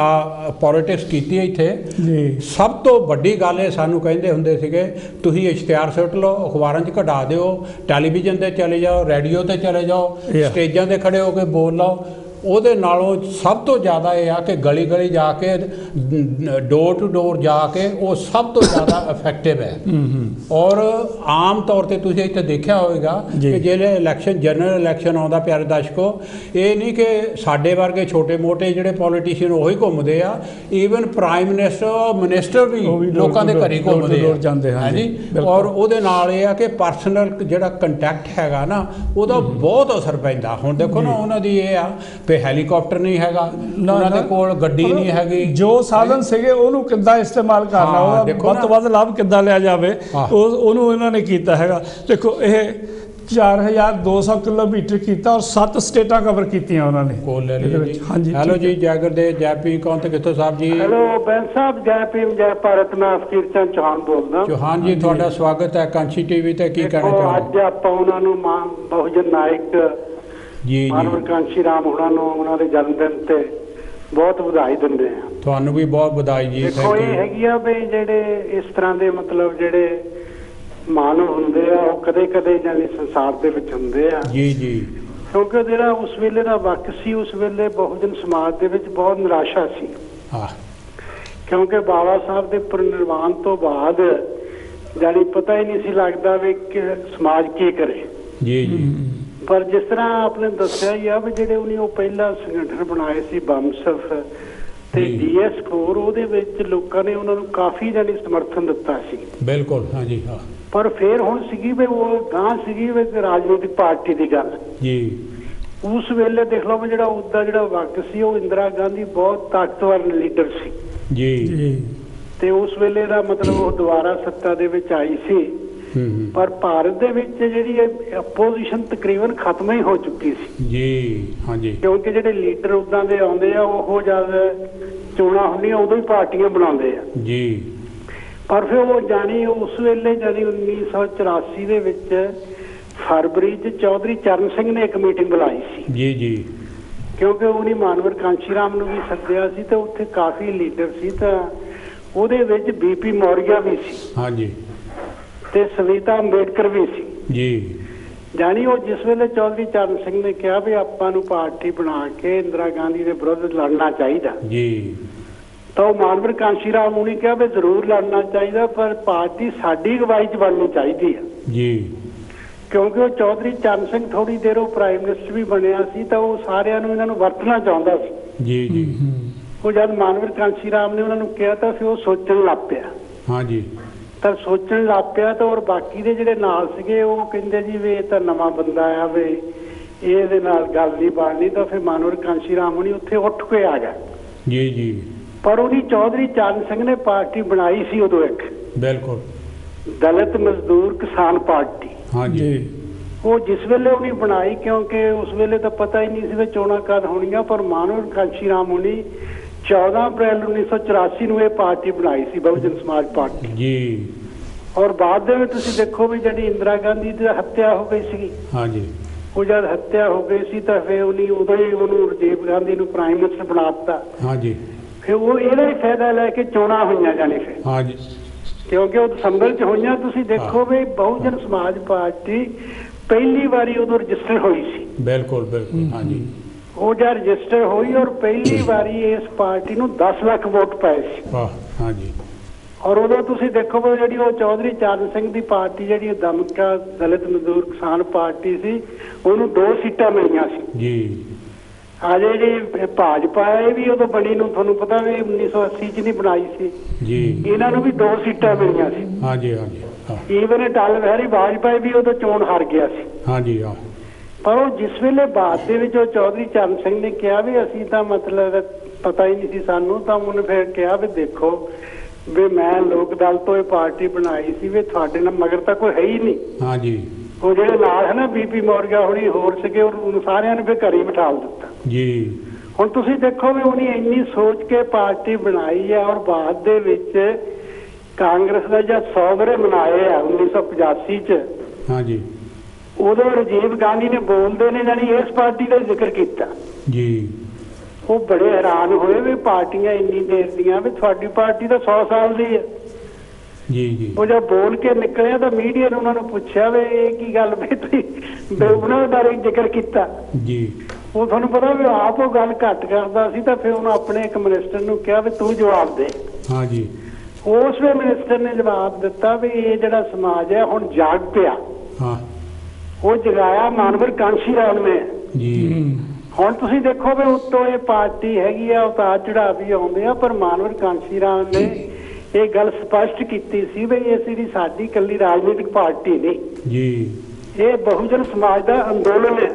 ਪੋਲੀਟਿਕਸ ਕੀਤੀ ਇੱਥੇ ਸਭ ਤੋਂ ਵੱਡੀ ਗੱਲ ਇਹ ਸਾਨੂੰ ਕਹਿੰਦੇ ਹੁੰਦੇ ਸੀਗੇ ਤੁਸੀਂ ਇਸ਼ਤਿਹਾਰ ਸੁੱਟ ਲਓ, ਅਖਬਾਰਾਂ 'ਚ ਕਢਾ ਦਿਓ, ਟੈਲੀਵਿਜ਼ਨ 'ਤੇ ਚਲੇ ਜਾਓ, ਰੇਡੀਓ 'ਤੇ ਚਲੇ ਜਾਓ, ਸਟੇਜਾਂ 'ਤੇ ਖੜੇ ਹੋ ਕੇ ਬੋਲ ਲਓ। ਉਹਦੇ ਨਾਲੋਂ ਸਭ ਤੋਂ ਜ਼ਿਆਦਾ ਇਹ ਆ ਕਿ ਗਲੀ ਗਲੀ ਜਾ ਕੇ ਡੋਰ ਟੂ ਡੋਰ ਜਾ ਕੇ ਉਹ ਸਭ ਤੋਂ ਜ਼ਿਆਦਾ ਇਫੈਕਟਿਵ ਹੈ। ਔਰ ਆਮ ਤੌਰ ਤੇ ਤੁਸੀਂ ਇੱਥੇ ਦੇਖਿਆ ਹੋਵੇਗਾ ਕਿ ਜਿਹੜੇ ਇਲੈਕਸ਼ਨ ਜਨਰਲ ਇਲੈਕਸ਼ਨ ਆਉਂਦਾ ਪਿਆਰੇ ਦਰਸ਼ਕੋ, ਇਹ ਨਹੀਂ ਕਿ ਸਾਡੇ ਵਰਗੇ ਛੋਟੇ ਮੋਟੇ ਜਿਹੜੇ ਪੋਲੀਟੀਸ਼ੀਅਨ ਉਹੀ ਘੁੰਮਦੇ ਆ, ਈਵਨ ਪ੍ਰਾਈਮ ਮਿਨਿਸਟਰ ਵੀ ਲੋਕਾਂ ਦੇ ਘਰੇ ਘੁੰਮਦੇ ਆ ਜੀ। ਔਰ ਉਹਦੇ ਨਾਲ ਇਹ ਆ ਕਿ ਪਰਸਨਲ ਜਿਹੜਾ ਕੰਟੈਕਟ ਹੈਗਾ ਨਾ ਉਹਦਾ ਬਹੁਤ ਅਸਰ ਪੈਂਦਾ। ਹੁਣ ਦੇਖੋ ਨਾ ਉਹਨਾਂ ਦੀ ਇਹ ਆ ਵੀ ਹੈਲੀਕਾਪਟਰ ਨਹੀਂ ਹੈਗਾ, ਉਹਨਾਂ ਦੇ ਕੋਲ ਗੱਡੀ ਨਹੀਂ ਹੈਗੀ, ਜੋ ਸਾਧਨ ਸੀਗੇ ਉਹਨੂੰ ਕਿੱਦਾਂ ਇਸਤੇਮਾਲ ਕਰਨਾ, ਉਹਦਾ ਵੱਧ ਤੋਂ ਵੱਧ ਲਾਭ ਕਿੱਦਾਂ ਲਿਆ ਜਾਵੇ ਉਹਨੂੰ ਇਹਨਾਂ ਨੇ ਕੀਤਾ ਹੈਗਾ। ਦੇਖੋ ਇਹ 4200 ਕਿਲੋਮੀਟਰ ਕੀਤਾ ਔਰ 7 ਸਟੇਟਾਂ ਕਵਰ ਕੀਤੀਆਂ ਉਹਨਾਂ ਨੇ। ਹਾਂਜੀ, ਹੈਲੋ ਜੀ, ਜੈਗਰ ਦੇ ਜੈ ਭੀਮ, ਕੌਣ ਤੇ ਕਿੱਥੋਂ ਸਾਹਿਬ ਜੀ? ਹੈਲੋ ਬੈਂਸ ਸਾਹਿਬ, ਜੈ ਭੀਮ ਜੈ ਭਾਰਤ। ਮੈਂ ਫਕੀਰ ਚੰਦ ਚੌਹਾਨ ਬੋਲਦਾ। ਚੌਹਾਨ ਜੀ ਤੁਹਾਡਾ ਸਵਾਗਤ ਹੈ ਕਾਂਸ਼ੀ ਟੀਵੀ ਤੇ। ਕੀ ਕਹਿਣਾ ਚਾਹੁੰਦੇ? ਅੱਜ ਆਪਾਂ ਉਹਨਾਂ ਨੂੰ ਬਹੁਜਨ ਨਾਇਕ ਜੀ ਮਾਨਵਰ ਕਾਂਸ਼ੀ ਰਾਮ ਉਹਨਾਂ ਨੂੰ ਉਹਨਾਂ ਦੇ ਜਨਮ ਦਿਨ ਤੇ ਬਹੁਤ ਵਧਾਈ ਦਿੰਦੇ ਆ। ਤੁਹਾਨੂੰ ਵੀ ਬਹੁਤ ਵਧਾਈ ਜੀ। ਦੇਖੋ ਇਹ ਹੈਗੀ ਆ ਵੀ ਜਿਹੜੇ ਇਸ ਤਰ੍ਹਾਂ ਦੇ ਮਤਲਬ ਜਿਹੜੇ ਮਾਨਵ ਹੁੰਦੇ ਆ ਉਹ ਕਦੇ ਕਦੇ ਜਾਨੀ ਸੰਸਾਰ ਦੇ ਵਿੱਚ ਹੁੰਦੇ ਆ ਜੀ ਜੀ। ਕਿਉਂਕਿ ਜਿਹੜਾ ਉਸ ਵੇਲੇ ਦਾ ਵਕਤ ਸੀ, ਉਸ ਵੇਲੇ ਬਹੁਜਨ ਸਮਾਜ ਦੇ ਵਿੱਚ ਬਹੁਤ ਨਿਰਾਸ਼ਾ ਸੀ। ਕਿਉਂਕਿ ਬਾਬਾ ਸਾਹਿਬ ਦੇ ਪਰਿਨਿਰਵਾਣ ਤੋਂ ਬਾਅਦ ਜਾਨੀ ਪਤਾ ਹੀ ਨਹੀਂ ਸੀ ਲੱਗਦਾ ਵੀ ਕਿ ਸਮਾਜ ਕੀ ਕਰੇ ਜੀ ਜੀ। ਪਰ ਜਿਸ ਤਰ੍ਹਾਂ ਆਪਨੇ ਦੱਸਿਆ ਹੀ ਆ ਵੀ ਜਿਹੜੇ ਉਹਨੇ ਉਹ ਪਹਿਲਾ ਸੰਗਠਨ ਬਣਾਏ ਸੀ ਬਮਸਫ ਤੇ DS4, ਉਹਦੇ ਵਿੱਚ ਲੋਕਾਂ ਨੇ ਉਹਨਾਂ ਨੂੰ ਕਾਫੀ ਜਾਨੀ ਸਮਰਥਨ ਦਿੱਤਾ ਸੀ। ਬਿਲਕੁਲ, ਹਾਂਜੀ ਹਾਂ। ਪਰ ਫਿਰ ਹੁਣ ਸੀਗੀ ਵੀ ਉਹ ਗਾਂ ਸੀਗੀ ਵੀ ਰਾਜਨੀਤਿਕ ਪਾਰਟੀ ਦੀ ਗੱਲ ਜੀ। ਉਸ ਵੇਲੇ ਦੇਖ ਲਓ ਵੀ ਜਿਹੜਾ ਉਹਦਾ ਜਿਹੜਾ ਵਕਤ ਸੀ ਉਹ ਇੰਦਰਾ ਗਾਂਧੀ ਬਹੁਤ ਤਾਕਤਵਰ ਲੀਡਰ ਸੀ ਜੀ। ਤੇ ਉਸ ਵੇਲੇ ਦਾ ਮਤਲਬ ਉਹ ਦੁਬਾਰਾ ਸੱਤਾ ਦੇ ਵਿੱਚ ਆਈ ਸੀ। ਪਰ ਭਾਰਤ ਦੇ ਵਿੱਚ ਜਿਹੜੀ ਆਪੋਜੀਸ਼ਨ ਤਕਰੀਬਨ ਖਤਮ ਹੀ ਹੋ ਚੁੱਕੀ ਸੀ ਜੀ। ਹਾਂਜੀ, ਕਿਉਂਕਿ ਜਿਹੜੇ ਲੀਡਰ ਉਦਾਂ ਦੇ ਆਉਂਦੇ ਆ ਉਹ ਜਦ ਚੋਣਾਂ ਹੁੰਦੀਆਂ ਉਦੋਂ ਹੀ ਪਾਰਟੀਆਂ ਬਣਾਉਂਦੇ ਆ ਜੀ। ਪਰ ਫਿਰ ਉਹ ਜਾਣੀ ਉਸ ਵੇਲੇ ਜਾਨੀ 1984 ਦੇ ਵਿੱਚ ਫਰਵਰੀ 'ਚ ਚੌਧਰੀ ਚਰਨ ਸਿੰਘ ਨੇ ਇੱਕ ਮੀਟਿੰਗ ਬੁਲਾਈ ਸੀ ਜੀ ਜੀ। ਕਿਉਂਕਿ ਉਹਨੇ ਮਾਨਵਰ ਕਾਂਸ਼ੀ ਰਾਮ ਨੂੰ ਵੀ ਸੱਦਿਆ ਸੀ ਤੇ ਉੱਥੇ ਕਾਫੀ ਲੀਡਰ ਸੀ, ਤਾਂ ਉਹਦੇ ਵਿੱਚ BP ਮੌਰੀਆ ਵੀ ਸੀ ਹਾਂਜੀ, ਤੇ ਸਵੀਤਾ ਅੰਬੇਡਕਰ ਵੀ ਸੀ ਜੀ। ਜਾਨੀ ਉਹ ਜਿਸ ਵੇਲੇ ਚੌਧਰੀ ਚਰਨ ਸਿੰਘ ਨੇ ਕਿਹਾ ਵੀ ਆਪਾਂ ਨੂੰ ਪਾਰਟੀ ਬਣਾ ਕੇ ਇੰਦਰਾ ਗਾਂਧੀ ਦੇ ਵਿਰੁੱਧ ਲੜਨਾ ਚਾਹੀਦਾ ਜੀ, ਤਾਂ ਉਹ ਮਾਨਵਰ ਕਾਂਸ਼ੀ ਰਾਮ ਨੇ ਕਿਹਾ ਵੀ ਜ਼ਰੂਰ ਲੜਨਾ ਚਾਹੀਦਾ, ਪਰ ਪਾਰਟੀ ਸਾਡੀ ਅਗਵਾਈ 'ਚ ਬਣਨੀ ਚਾਹੀਦੀ ਹੈ ਜੀ। ਕਿਉਂਕਿ ਉਹ ਚੌਧਰੀ ਚਰਨ ਸਿੰਘ ਥੋੜੀ ਦੇਰ ਉਹ ਪ੍ਰਾਈਮ ਮਿਨਿਸਟਰ ਵੀ ਬਣਿਆ ਸੀ, ਤਾਂ ਉਹ ਸਾਰਿਆਂ ਨੂੰ ਇਹਨਾਂ ਨੂੰ ਵਰਤਣਾ ਚਾਹੁੰਦਾ ਸੀ ਜੀ ਜੀ। ਉਹ ਜਦ ਮਾਨਵਰ ਕਾਂਸ਼ੀ ਰਾਮ ਨੇ ਉਹਨਾਂ ਨੂੰ ਕਿਹਾ ਤਾਂ ਫਿਰ ਉਹ ਸੋਚਣ ਲੱਗ ਪਿਆ ਹਾਂਜੀ, ਤਾਂ ਸੋਚਣ ਲੱਗ ਪਿਆ ਤਾਂ ਔਰ ਬਾਕੀ ਦੇ ਜਿਹੜੇ ਨਾਲ ਸੀਗੇ ਉਹ ਕਹਿੰਦੇ ਜੀ ਵੀ ਇਹ ਤਾਂ ਨਵਾਂ ਬੰਦਾ ਆ, ਵੀ ਇਹਦੇ ਨਾਲ ਗੱਲ ਨਹੀਂ ਬਣਨੀ। ਤਾਂ ਫਿਰ ਮਾਨਵਰ ਕਾਂਸ਼ੀ ਰਾਮ ਨੇ ਉੱਥੇ ਉੱਠ ਕੇ ਆ ਗਿਆ ਜੀ ਜੀ। ਪਰ ਉਹਦੀ ਚੌਧਰੀ ਚਰਨ ਸਿੰਘ ਨੇ ਪਾਰਟੀ ਬਣਾਈ ਸੀ ਉਦੋਂ ਇੱਕ ਬਿਲਕੁਲ ਦਲਿਤ ਮਜ਼ਦੂਰ ਕਿਸਾਨ ਪਾਰਟੀ ਹਾਂਜੀ। ਉਹ ਜਿਸ ਵੇਲੇ ਉਹਨੇ ਬਣਾਈ, ਕਿਉਂਕਿ ਉਸ ਵੇਲੇ ਤਾਂ ਪਤਾ ਹੀ ਨਹੀਂ ਸੀ ਵੀ ਚੋਣਾਂ ਕਦ ਹੋਣੀਆਂ, ਪਰ ਮਾਨਵਰ ਕਾਂਸ਼ੀ ਰਾਮ ਉਹਨੇ 14 ਅਪ੍ਰੈਲ 1984 ਨੂੰ ਇਹ ਪਾਰਟੀ ਬਣਾਈ ਸੀ, ਬਹੁਜਨ ਸਮਾਜ ਪਾਰਟੀ ਜੀ। ਔਰ ਬਾਅਦ ਦੇ ਵਿੱਚ ਤੁਸੀਂ ਦੇਖੋ ਵੀ ਜਿਹੜੀ ਇੰਦਰਾ ਗਾਂਧੀ ਦੀ ਹੱਤਿਆ ਹੋ ਗਈ ਸੀ, ਹਾਂਜੀ, ਉਹ ਜਦ ਹੱਤਿਆ ਹੋ ਗਈ ਸੀ ਤਾਂ ਫਿਰ ਉਦੋਂ ਹੀ ਉਹਨੂੰ ਰਾਜੀਵ ਗਾਂਧੀ ਨੂੰ ਪ੍ਰਾਈਮ ਮਿਨਿਸਟਰ ਬਣਾ ਦਿੱਤਾ। ਹਾਂਜੀ, ਫਿਰ ਉਹ ਇਹਦਾ ਹੀ ਫਾਇਦਾ ਲੈ ਕੇ ਚੋਣਾਂ ਹੋਈਆਂ ਜਾਣੀ ਫਿਰ, ਹਾਂਜੀ, ਕਿਉਂਕਿ ਉਹ ਦਸੰਬਰ 'ਚ ਹੋਈਆਂ। ਤੁਸੀਂ ਦੇਖੋ ਵੀ ਬਹੁਜਨ ਸਮਾਜ ਪਾਰਟੀ ਪਹਿਲੀ ਵਾਰੀ ਉਦੋਂ ਰਜਿਸਟਰ ਹੋਈ ਸੀ। ਬਿਲਕੁਲ ਬਿਲਕੁਲ, ਹਾਂਜੀ। ਉਹ ਜਦ ਰਜਿਸਟਰ ਹੋਈ ਔਰ ਪਹਿਲੀ ਵਾਰੀ ਇਸ ਪਾਰਟੀ ਨੂੰ 10 ਲੱਖ ਵੋਟ ਪਏ ਸੀ। ਵਾਹ, ਹਾਂਜੀ। ਔਰ ਉਦੋਂ ਤੁਸੀਂ ਦੇਖੋ ਵੀ ਜਿਹੜੀ ਉਹ ਚੌਧਰੀ ਚਰਨ ਸਿੰਘ ਦੀ ਪਾਰਟੀ, ਜਿਹੜੀ ਦਮਕਾ ਦਲਿਤ ਮਜ਼ਦੂਰ ਕਿਸਾਨ ਪਾਰਟੀ ਸੀ, ਉਹਨੂੰ 2 ਸੀਟਾਂ ਮਿਲੀਆਂ ਸੀ ਜੀ। ਆ ਜਿਹੜੀ ਭਾਜਪਾ ਇਹ ਵੀ ਉਦੋਂ ਬਣੀ ਨੂੰ ਤੁਹਾਨੂੰ ਪਤਾ ਵੀ 1980 ਚ ਨਹੀਂ ਬਣਾਈ ਸੀ ਜੀ, ਇਹਨਾਂ ਨੂੰ ਵੀ 2 ਸੀਟਾਂ ਮਿਲੀਆਂ ਸੀ। ਹਾਂਜੀ, ਹਾਂਜੀ, ਹਾਂ, ਈਵਨ ਅਟਲ ਬਿਹਾਰੀ ਵਾਜਪਾਈ ਵੀ ਉਦੋਂ ਚੋਣ ਹਾਰ ਗਿਆ ਸੀ। ਹਾਂਜੀ, ਹਾਂ, ਪਰ ਉਹ ਜਿਸ ਵੇਲੇ ਬਾਅਦ ਦੇ ਵਿੱਚ ਉਹ ਚੌਧਰੀ ਚਰਨ ਸਿੰਘ ਨੇ ਕਿਹਾ ਵੀ ਅਸੀਂ ਤਾਂ ਮਤਲਬ ਪਤਾ ਹੀ ਨਹੀਂ ਸੀ ਸਾਨੂੰ, ਤਾਂ ਉਹਨੇ ਫਿਰ ਕਿਹਾ ਵੀ ਦੇਖੋ ਵੀ ਮੈਂ ਲੋਕ ਦਲ ਤੋਂ ਇਹ ਪਾਰਟੀ ਬਣਾਈ ਸੀ, ਵੀ ਤੁਹਾਡੇ ਨਾਲ ਮਗਰ ਤਾਂ ਕੋਈ ਹੈ ਹੀ ਨਹੀਂ। ਹਾਂਜੀ, ਉਹ ਜਿਹੜੇ ਨਾਲ ਹੈ ਨਾ ਬੀਪੀ ਮੌਰਗਾ ਹੋਣੀ ਹੋਰ ਸੀਗੇ, ਉਹਨੂੰ ਸਾਰਿਆਂ ਨੇ ਫਿਰ ਘਰੇ ਬਿਠਾ ਦਿੱਤਾ ਜੀ। ਹੁਣ ਤੁਸੀਂ ਦੇਖੋ ਵੀ ਉਹਨੇ ਇੰਨੀ ਸੋਚ ਕੇ ਪਾਰਟੀ ਬਣਾਈ ਹੈ ਔਰ ਬਾਅਦ ਦੇ ਵਿੱਚ ਕਾਂਗਰਸ ਦਾ ਜਦ 100 ਵਰੇ ਮਨਾਏ ਆ 1985 ਚ, ਹਾਂਜੀ, ਉਦੋਂ ਰਾਜੀਵ ਗਾਂਧੀ ਨੇ ਬੋਲਦੇ ਨੇ ਜਾਨੀ ਇਸ ਪਾਰਟੀ ਦਾ ਜ਼ਿਕਰ ਕੀਤਾ ਜੀ। ਉਹ ਬੜੇ ਹੈਰਾਨ ਹੋਏ ਵੀ ਪਾਰਟੀਆਂ ਇੰਨੀ ਦੇਰ ਦੀਆਂ, ਵੀ ਤੁਹਾਡੀ ਪਾਰਟੀ ਤਾਂ 100 ਸਾਲ ਦੀ ਹੈ ਜੀ, ਜੀ। ਉਹ ਜਦ ਬੋਲ ਕੇ ਨਿਕਲਿਆ ਤਾਂ ਮੀਡੀਆ ਨੇ ਉਹਨਾਂ ਨੂੰ ਪੁੱਛਿਆ ਵੀ ਇਹ ਕੀ ਗੱਲ ਵੀ ਤੁਸੀਂ ਉਹਨਾਂ ਬਾਰੇ ਜ਼ਿਕਰ ਕੀਤਾ ਜੀ। ਉਹ ਤੁਹਾਨੂੰ ਪਤਾ ਵੀ ਆਪ ਉਹ ਗੱਲ ਘੱਟ ਕਰਦਾ ਸੀ, ਤਾਂ ਫਿਰ ਉਹਨੂੰ ਆਪਣੇ ਇੱਕ ਮਿਨਿਸਟਰ ਨੂੰ ਕਿਹਾ ਵੀ ਤੂੰ ਜਵਾਬ ਦੇ। ਹਾਂਜੀ, ਉਸ ਵੇ ਮਿਨਿਸਟਰ ਨੇ ਜਵਾਬ ਦਿੱਤਾ ਵੀ ਇਹ ਜਿਹੜਾ ਸਮਾਜ ਹੈ ਹੁਣ ਜਾਗ ਪਿਆ। ਹਾਂ, ਉਹ ਜਗਾਇਆ ਮਾਨਵਰ ਕਾਂਸ਼ੀ ਰਾਮ ਨੇ ਜੀ। ਹੁਣ ਤੁਸੀਂ ਦੇਖੋ ਵੀ ਉੱਤੋਂ ਇਹ ਪਾਰਟੀ ਹੈਗੀ ਆ, ਉਤਾਰ ਚੜਾਅ ਵੀ ਆਉਂਦੇ ਆ, ਪਰ ਮਾਨਵਰ ਕਾਂਸ਼ੀ ਰਾਮ ਨੇ ਇਹ ਗੱਲ ਸਪਸ਼ਟ ਕੀਤੀ ਸੀ ਵੀ ਇਹ ਜਿਹੜੀ ਸਾਡੀ ਇਕੱਲੀ ਰਾਜਨੀਤਿਕ ਪਾਰਟੀ ਨਹੀਂ ਜੀ, ਇਹ ਬਹੁਜਨ ਸਮਾਜ ਦਾ ਅੰਦੋਲਨ ਹੈ।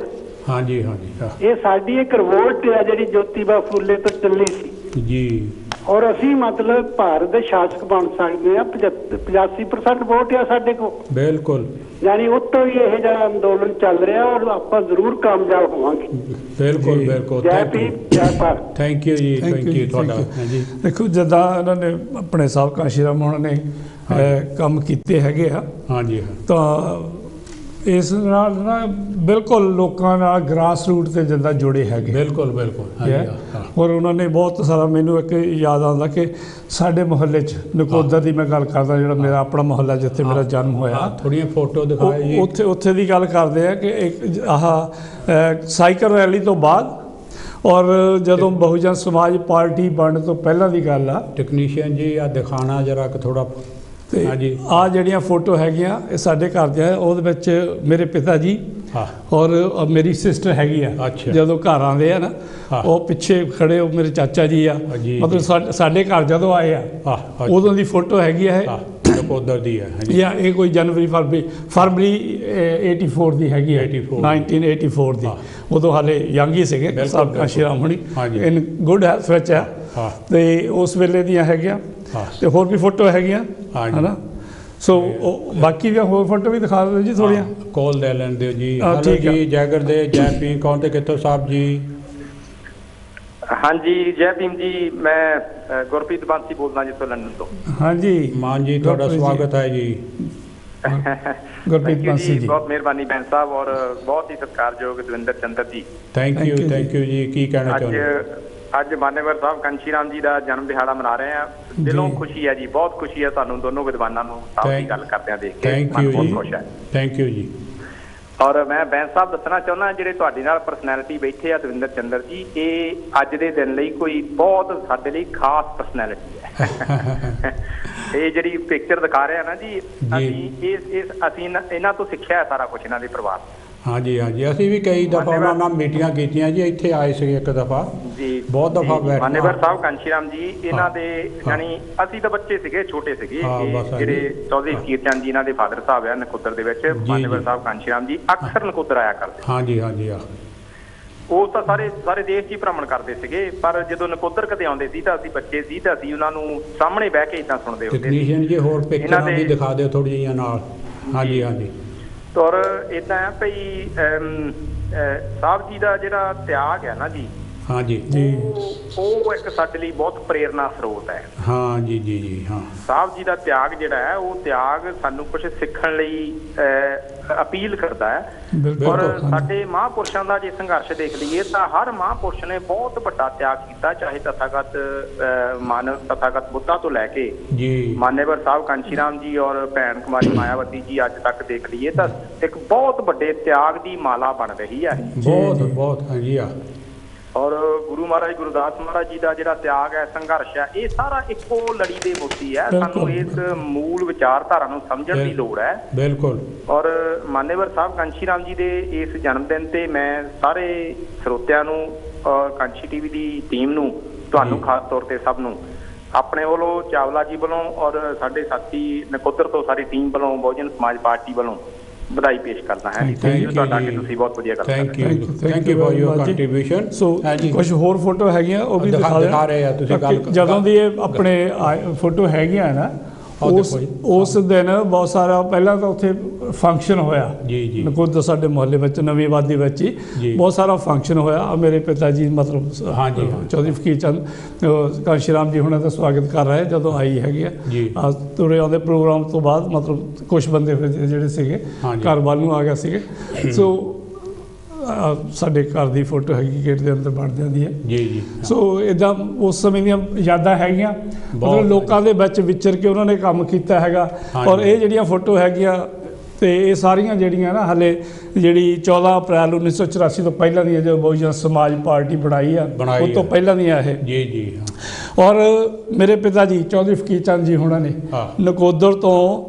ਹਾਂਜੀ, ਹਾਂਜੀ, ਹਾਂ, ਇਹ ਸਾਡੀ ਇੱਕ ਰਿਵੋਲਟ ਹੈ ਜਿਹੜੀ ਜੋਤੀਬਾ ਫੂਲੇ ਤੋਂ ਚੱਲੀ ਸੀ ਜੀ। ਔਰ ਅਸੀਂ ਮਤਲਬ ਭਾਰਤ ਦੇ ਸ਼ਾਸਕ ਬਣ ਸਕਦੇ ਆ। 85% ਵੋਟ ਆ ਸਾਡੇ ਕੋਲ, ਬਿਲਕੁਲ, ਯਾਨੀ ਉੱਤੋਂ ਹੀ ਇਹ ਜਿਹੜਾ ਅੰਦੋਲਨ ਚੱਲ ਰਿਹਾ ਔਰ ਆਪਾਂ ਜ਼ਰੂਰ ਕਾਮਯਾਬ ਹੋਵਾਂਗੇ। ਬਿਲਕੁਲ ਬਿਲकुल। ਜੈ ਭੀਮ, ਜੈ ਭਾਰਤ। ਥੈਂਕ ਯੂ ਜੀ, ਥੈਂਕ ਯੂ ਤੁਹਾਡਾ। ਹਾਂਜੀ, ਦੇਖੋ ਜਿੱਦਾਂ ਇਹਨਾਂ ਨੇ ਆਪਣੇ ਸਾਬਕਾ ਸ਼੍ਰੀਰਾਮ ਹੋਣਾ ਨੇ ਕੰਮ ਕੀਤੇ ਹੈਗੇ ਆ, ਹਾਂਜੀ, ਤਾਂ ਇਸ ਨਾਲ ਨਾ ਬਿਲਕੁਲ ਲੋਕਾਂ ਨਾਲ ਗ੍ਰਾਸ ਰੂਟ ਤੇ ਜਿੱਦਾਂ ਜੁੜੇ ਹੈਗੇ। ਬਿਲਕੁਲ ਬਿਲकुल, ਹਾਂਜੀ, ਹਾਂ। ਔਰ ਉਹਨਾਂ ਨੇ ਬਹੁਤ ਸਾਰਾ, ਮੈਨੂੰ ਇੱਕ ਯਾਦ ਆਉਂਦਾ ਕਿ ਸਾਡੇ ਮੁਹੱਲੇ 'ਚ ਨਕੋਦਰ ਦੀ ਮੈਂ ਗੱਲ ਕਰਦਾ, ਜਿਹੜਾ ਮੇਰਾ ਆਪਣਾ ਮੁਹੱਲਾ ਜਿੱਥੇ ਮੇਰਾ ਜਨਮ ਹੋਇਆ, ਥੋੜੀਆਂ ਫੋਟੋ ਦਿਖਾਏ ਜੀ। ਉੱਥੇ ਦੀ ਗੱਲ ਕਰਦੇ ਆ ਕਿ ਇੱਕ ਸਾਈਕਲ ਰੈਲੀ ਤੋਂ ਬਾਅਦ ਔਰ ਜਦੋਂ ਬਹੁਜਨ ਸਮਾਜ ਪਾਰਟੀ ਬਣਨ ਤੋਂ ਪਹਿਲਾਂ ਦੀ ਗੱਲ ਆ। ਟੈਕਨੀਸ਼ੀਅਨ ਜੀ ਆ ਦਿਖਾਣਾ ਜਰਾ ਕਿ ਥੋੜਾ। ਤੇ ਹਾਂਜੀ, ਆ ਜਿਹੜੀਆਂ ਫੋਟੋ ਹੈਗੀਆਂ ਇਹ ਸਾਡੇ ਘਰ ਦੀਆਂ, ਉਹਦੇ ਵਿੱਚ ਮੇਰੇ ਪਿਤਾ ਜੀ ਔਰ ਮੇਰੀ ਸਿਸਟਰ ਹੈਗੀ ਆ। ਜਦੋਂ ਘਰ ਆਉਂਦੇ ਆ ਨਾ, ਉਹ ਪਿੱਛੇ ਖੜੇ ਉਹ ਮੇਰੇ ਚਾਚਾ ਜੀ ਆ, ਮਤਲਬ ਸਾਡੇ ਘਰ ਜਦੋਂ ਆਏ ਆ ਉਦੋਂ ਦੀ ਫੋਟੋ ਹੈਗੀ ਆ। ਇਹ ਨਕੋਦਰ ਦੀ ਹੈ ਜਾਂ ਇਹ ਕੋਈ ਜਨਵਰੀ ਫਰਵਰੀ 84 ਦੀ ਹੈਗੀ ਹੈ, 1984 ਦੀ। ਉਦੋਂ ਹਾਲੇ ਯੰਗ ਹੀ ਸੀਗੇ ਸਾਬਕਾ ਸ਼੍ਰੀਰਾਮ ਹੋਣੀ, ਇਨ ਗੁੱਡ ਹੈਲਥ ਵਿੱਚ ਆ। ਤੇ ਉਸ ਵੇਲੇ ਦੀਆਂ ਹੈਗੀਆਂ ਤੇ ਹੋਰ ਵੀ ਫੋਟੋ ਹੈਗੀਆਂ, ਹੈ ਨਾ। ਸੋ ਬਾਕੀ ਦੀਆਂ ਹੋਰ ਫੋਟੋ ਵੀ ਦਿਖਾ ਦਿਓ ਜੀ ਥੋੜ੍ਹੀਆਂ। ਕੋਲ ਲੈ ਲੈਣ ਦਿਓ ਜੀ। ਠੀਕ ਜੀ, ਜੈ ਗੁਰਦੇਵ, ਜੈ ਭੀਮ। ਕੌਣ ਤੇ ਕਿੱਥੋਂ ਸਾਹਿਬ ਜੀ? ਹਾਂਜੀ, ਜੈ ਭੀਮ ਜੀ। ਮੈਂ ਗੁਰਪ੍ਰੀਤ ਬਾਂਸੀ ਬੋਲਦਾ ਜਿੱਥੋਂ ਲੰਡਨ ਤੋਂ। ਹਾਂਜੀ ਮਾਨ ਜੀ, ਤੁਹਾਡਾ ਸਵਾਗਤ ਹੈ ਜੀ। ਗੁਰਪ੍ਰੀਤ ਬਾਂਸੀ ਜੀ, ਬਹੁਤ ਮਿਹਰਬਾਨੀ ਬੈਂਸ ਸਾਹਿਬ, ਔਰ ਬਹੁਤ ਹੀ ਸਤਿਕਾਰਯੋਗ ਦਵਿੰਦਰ ਚੰਦਰ ਜੀ। ਥੈਂਕ ਯੂ ਜੀ। ਕੀ ਕਹਿਣਾ ਚਾਹੁੰਦੇ? ਅੱਜ ਮਾਨੇਵਰ ਸਾਹਿਬ ਕਾਂਸ਼ੀ ਰਾਮ ਜੀ ਦਾ ਜਨਮ ਦਿਹਾੜਾ ਮਨਾ ਰਹੇ ਆ। ਦਿਲੋਂ ਖੁਸ਼ੀ ਹੈ ਜੀ, ਬਹੁਤ ਖੁਸ਼ੀ ਹੈ ਤੁਹਾਨੂੰ ਦੋਨੋਂ ਵਿਦਵਾਨਾਂ ਨੂੰ ਸਾਹਿਬ ਦੀ ਗੱਲ ਕਰਦਿਆਂ ਦੇਖ ਕੇ। ਥੈਂਕ ਯੂ ਜੀ, ਖੁਸ਼ ਹੈ। ਥੈਂਕ ਯੂ ਜੀ। ਔਰ ਮੈਂ ਬੈਂਸ ਸਾਹਿਬ ਦੱਸਣਾ ਚਾਹੁੰਦਾ, ਜਿਹੜੇ ਤੁਹਾਡੇ ਨਾਲ ਪਰਸਨੈਲਿਟੀ ਬੈਠੇ ਆ ਦਵਿੰਦਰ ਚੰਦਰ ਜੀ, ਇਹ ਅੱਜ ਦੇ ਦਿਨ ਲਈ ਕੋਈ ਬਹੁਤ ਸਾਡੇ ਲਈ ਖਾਸ ਪਰਸਨੈਲਿਟੀ ਹੈ। ਇਹ ਜਿਹੜੀ ਪਿਕਚਰ ਦਿਖਾ ਰਹੇ ਆ ਨਾ ਜੀ, ਅਸੀਂ ਇਹਨਾਂ ਤੋਂ ਸਿੱਖਿਆ ਸਾਰਾ ਕੁਝ, ਇਹਨਾਂ ਦੇ ਪਰਿਵਾਰ। ਹਾਂਜੀ, ਅਸੀਂ ਵੀ ਕਈ ਦਫਾ ਉਹਨਾਂ ਨਾਲ ਮੀਟਿੰਗਾਂ ਕੀਤੀਆਂ ਜੀ, ਇੱਥੇ ਆਏ ਸੀਗੇ ਇੱਕ ਦਫਾ ਜੀ, ਬਹੁਤ ਦਫਾ ਬੈਠੇ। ਮਾਨੇਵਰ ਸਾਹਿਬ ਕਾਂਸ਼ੀ ਰਾਮ ਜੀ, ਇਹਨਾਂ ਦੇ ਯਾਨੀ ਅਸੀਂ ਤਾਂ ਬੱਚੇ ਸੀਗੇ, ਛੋਟੇ ਸੀਗੇ, ਜਿਹੜੇ ਚੌਧਰੀ ਫਕੀਰ ਚੰਦ ਜੀ ਇਹਨਾਂ ਦੇ ਫਾਦਰ ਸਾਹਿਬ ਆ ਨਕੋਦਰ ਦੇ ਵਿੱਚ। ਮਾਨੇਵਰ ਸਾਹਿਬ ਕਾਂਸ਼ੀ ਰਾਮ ਜੀ ਅਕਸਰ ਨਕੋਦਰ ਆਇਆ ਕਰਦੇ। ਹਾਂਜੀ, ਉਹ ਤਾਂ ਸਾਰੇ ਦੇਸ਼ 'ਚ ਹੀ ਭ੍ਰਮਣ ਕਰਦੇ ਸੀਗੇ, ਪਰ ਜਦੋਂ ਨਕੋਦਰ ਕਦੇ ਆਉਂਦੇ ਸੀ ਤਾਂ ਅਸੀਂ ਬੱਚੇ ਸੀ, ਤਾਂ ਅਸੀਂ ਉਹਨਾਂ ਨੂੰ ਸਾਹਮਣੇ ਬਹਿ ਕੇ ਇੱਦਾਂ ਸੁਣਦੇ ਹੁੰਦੇ ਸੀ। ਟੈਕਨੀਸ਼ੀਅਨ ਜੀ, ਹੋਰ ਪਿਕਚਰਾਂ ਵੀ ਦਿਖਾ ਦਿਓ ਥੋੜ੍ਹੀ ਜਿਹੀਆਂ ਨਾਲ। ਹਾਂਜੀ। ਔਰ ਇੱਦਾਂ ਹੈ ਭਈ ਸਾਹਿਬ ਜੀ ਦਾ ਜਿਹੜਾ ਤਿਆਗ ਹੈ ਨਾ ਜੀ, हाँ जी ਉਹ ਇੱਕ ਸਾਡੇ ਲਈ ਬਹੁਤ ਪ੍ਰੇਰਨਾ ਸਰੋਤ ਹੈ। ਹਾਂ ਜੀ ਜੀ ਜੀ ਹਾਂ। ਸਾਹਿਬ ਜੀ ਦਾ ਤਿਆਗ ਜਿਹੜਾ ਹੈ ਉਹ ਤਿਆਗ ਸਾਨੂੰ ਕੁਝ ਸਿੱਖਣ ਲਈ ਅਪੀਲ ਕਰਦਾ ਹੈ। ਔਰ ਸਾਡੇ ਮਹਾਂਪੁਰਸ਼ਾਂ ਦਾ ਜੇ ਸੰਘਰਸ਼ ਦੇਖ ਲਈਏ ਤਾਂ ਹਰ ਮਹਾਂਪੁਰਸ਼ ਨੇ ਬਹੁਤ ਵੱਡਾ ਤਿਆਗ ਕੀਤਾ, ਚਾਹੇ ਤਥਾਗਤ ਤਥਾਗਤ ਬੁੱਧਾ ਤੋਂ ਲੈ ਕੇ ਮਾਨੇਵਰ ਸਾਹਿਬ ਕਾਂਸ਼ੀ ਰਾਮ ਜੀ ਔਰ ਭੈਣ ਕੁਮਾਰੀ ਮਾਇਆਵਤੀ ਜੀ ਅੱਜ ਤੱਕ ਦੇਖ ਲਈਏ ਤਾਂ ਇੱਕ ਬਹੁਤ ਵੱਡੇ ਤਿਆਗ ਦੀ ਮਾਲਾ ਬਣ ਰਹੀ ਹੈ। ਬਹੁਤ ਬਹੁਤ ਹਾਂਜੀ ਆ। ਔਰ ਗੁਰੂ ਮਹਾਰਾਜ ਗੁਰਦਾਸ ਮਹਾਰਾਜ ਜੀ ਦਾ ਜਿਹੜਾ ਤਿਆਗ ਹੈ, ਸੰਘਰਸ਼ ਹੈ, ਇਹ ਸਾਰਾ ਇੱਕੋ ਲੜੀ ਦੇ ਮੋਤੀ ਹੈ। ਸਾਨੂੰ ਇਸ ਮੂਲ ਵਿਚਾਰਧਾਰਾ ਨੂੰ ਸਮਝਣ ਦੀ ਲੋੜ ਹੈ। ਬਿਲਕੁਲ। ਔਰ ਮਾਨੇਵਰ ਸਾਹਿਬ ਕਾਂਸ਼ੀ ਰਾਮ ਜੀ ਦੇ ਇਸ ਜਨਮ ਦਿਨ ਤੇ ਮੈਂ ਸਾਰੇ ਸਰੋਤਿਆਂ ਨੂੰ ਔਰ ਕਾਂਸ਼ੀ ਟੀਵੀ ਦੀ ਟੀਮ ਨੂੰ, ਤੁਹਾਨੂੰ ਖਾਸ ਤੌਰ ਤੇ ਸਭ ਨੂੰ ਆਪਣੇ ਵੱਲੋਂ, ਚਾਵਲਾ ਜੀ ਵੱਲੋਂ ਔਰ ਸਾਡੇ ਸਾਥੀ ਨਕੋਦਰ ਤੋਂ ਸਾਰੀ ਟੀਮ ਵੱਲੋਂ, ਬਹੁਜਨ ਸਮਾਜ ਪਾਰਟੀ ਵੱਲੋਂ ਵਧਾਈ ਪੇਸ਼ ਕਰਦਾ ਹੈ। ਤੁਹਾਡਾ ਕਿ ਤੁਸੀਂ ਬਹੁਤ ਵਧੀਆ ਗੱਲ ਕਰਦੇ ਹੋ। Thank you for your contribution. So ਕੁਝ ਹੋਰ ਫੋਟੋ ਹੈਗੀਆਂ ਉਹ ਵੀ ਦਿਖਾ ਰਹੇ ਆ ਤੁਸੀਂ। ਜਦੋਂ ਦੀ ਇਹ ਆਪਣੇ ਫੋਟੋ ਹੈਗੀਆਂ ਨਾ ਉਸ ਦਿਨ ਬਹੁਤ ਸਾਰਾ ਪਹਿਲਾਂ ਤਾਂ ਉੱਥੇ ਫੰਕਸ਼ਨ ਹੋਇਆ ਜੀ ਨਕੋਦਰ ਸਾਡੇ ਮੁਹੱਲੇ ਵਿੱਚ ਨਵੀਂ ਆਬਾਦੀ ਵਿੱਚ ਹੀ ਬਹੁਤ ਸਾਰਾ ਫੰਕਸ਼ਨ ਹੋਇਆ। ਮੇਰੇ ਪਿਤਾ ਜੀ ਮਤਲਬ ਚੌਧਰੀ ਫਕੀਰ ਚੰਦ ਕਾਂਸ਼ੀ ਰਾਮ ਜੀ ਹੁਣਾਂ ਦਾ ਸਵਾਗਤ ਕਰ ਰਹੇ ਜਦੋਂ ਆਈ ਹੈਗੀ ਆ ਤੁਰੇ ਆਉਂਦੇ ਪ੍ਰੋਗਰਾਮ ਤੋਂ ਬਾਅਦ ਮਤਲਬ ਕੁਛ ਬੰਦੇ ਜਿਹੜੇ ਸੀਗੇ ਘਰ ਵੱਲ ਨੂੰ ਆ ਗਏ ਸੀਗੇ। ਸੋ ਸਾਡੇ ਘਰ ਦੀ ਫੋਟੋ ਹੈਗੀ ਗੇਟ ਦੇ ਅੰਦਰ ਬਣ ਜਾਂਦੀ ਹੈ ਜੀ। ਸੋ ਇੱਦਾਂ ਉਸ ਸਮੇਂ ਦੀਆਂ ਯਾਦਾਂ ਹੈਗੀਆਂ, ਮਤਲਬ ਲੋਕਾਂ ਦੇ ਵਿੱਚ ਵਿਚਰ ਕੇ ਉਹਨਾਂ ਨੇ ਕੰਮ ਕੀਤਾ ਹੈਗਾ। ਔਰ ਇਹ ਜਿਹੜੀਆਂ ਫੋਟੋ ਹੈਗੀਆਂ ਤੇ ਇਹ ਸਾਰੀਆਂ ਜਿਹੜੀਆਂ ਨਾ ਹਾਲੇ ਜਿਹੜੀ 14 ਅਪ੍ਰੈਲ 1984 ਤੋਂ ਪਹਿਲਾਂ ਦੀਆਂ ਜੋ ਬਹੁਜਨ ਸਮਾਜ ਪਾਰਟੀ ਬਣਾਈ ਆ ਉਹ ਤੋਂ ਪਹਿਲਾਂ ਦੀਆਂ ਇਹ ਜੀ। ਔਰ ਮੇਰੇ ਪਿਤਾ ਜੀ ਚੌਧਰੀ ਫਕੀਰ ਚੰਦ ਜੀ ਹੁਣਾਂ ਨੇ ਨਕੋਦਰ ਤੋਂ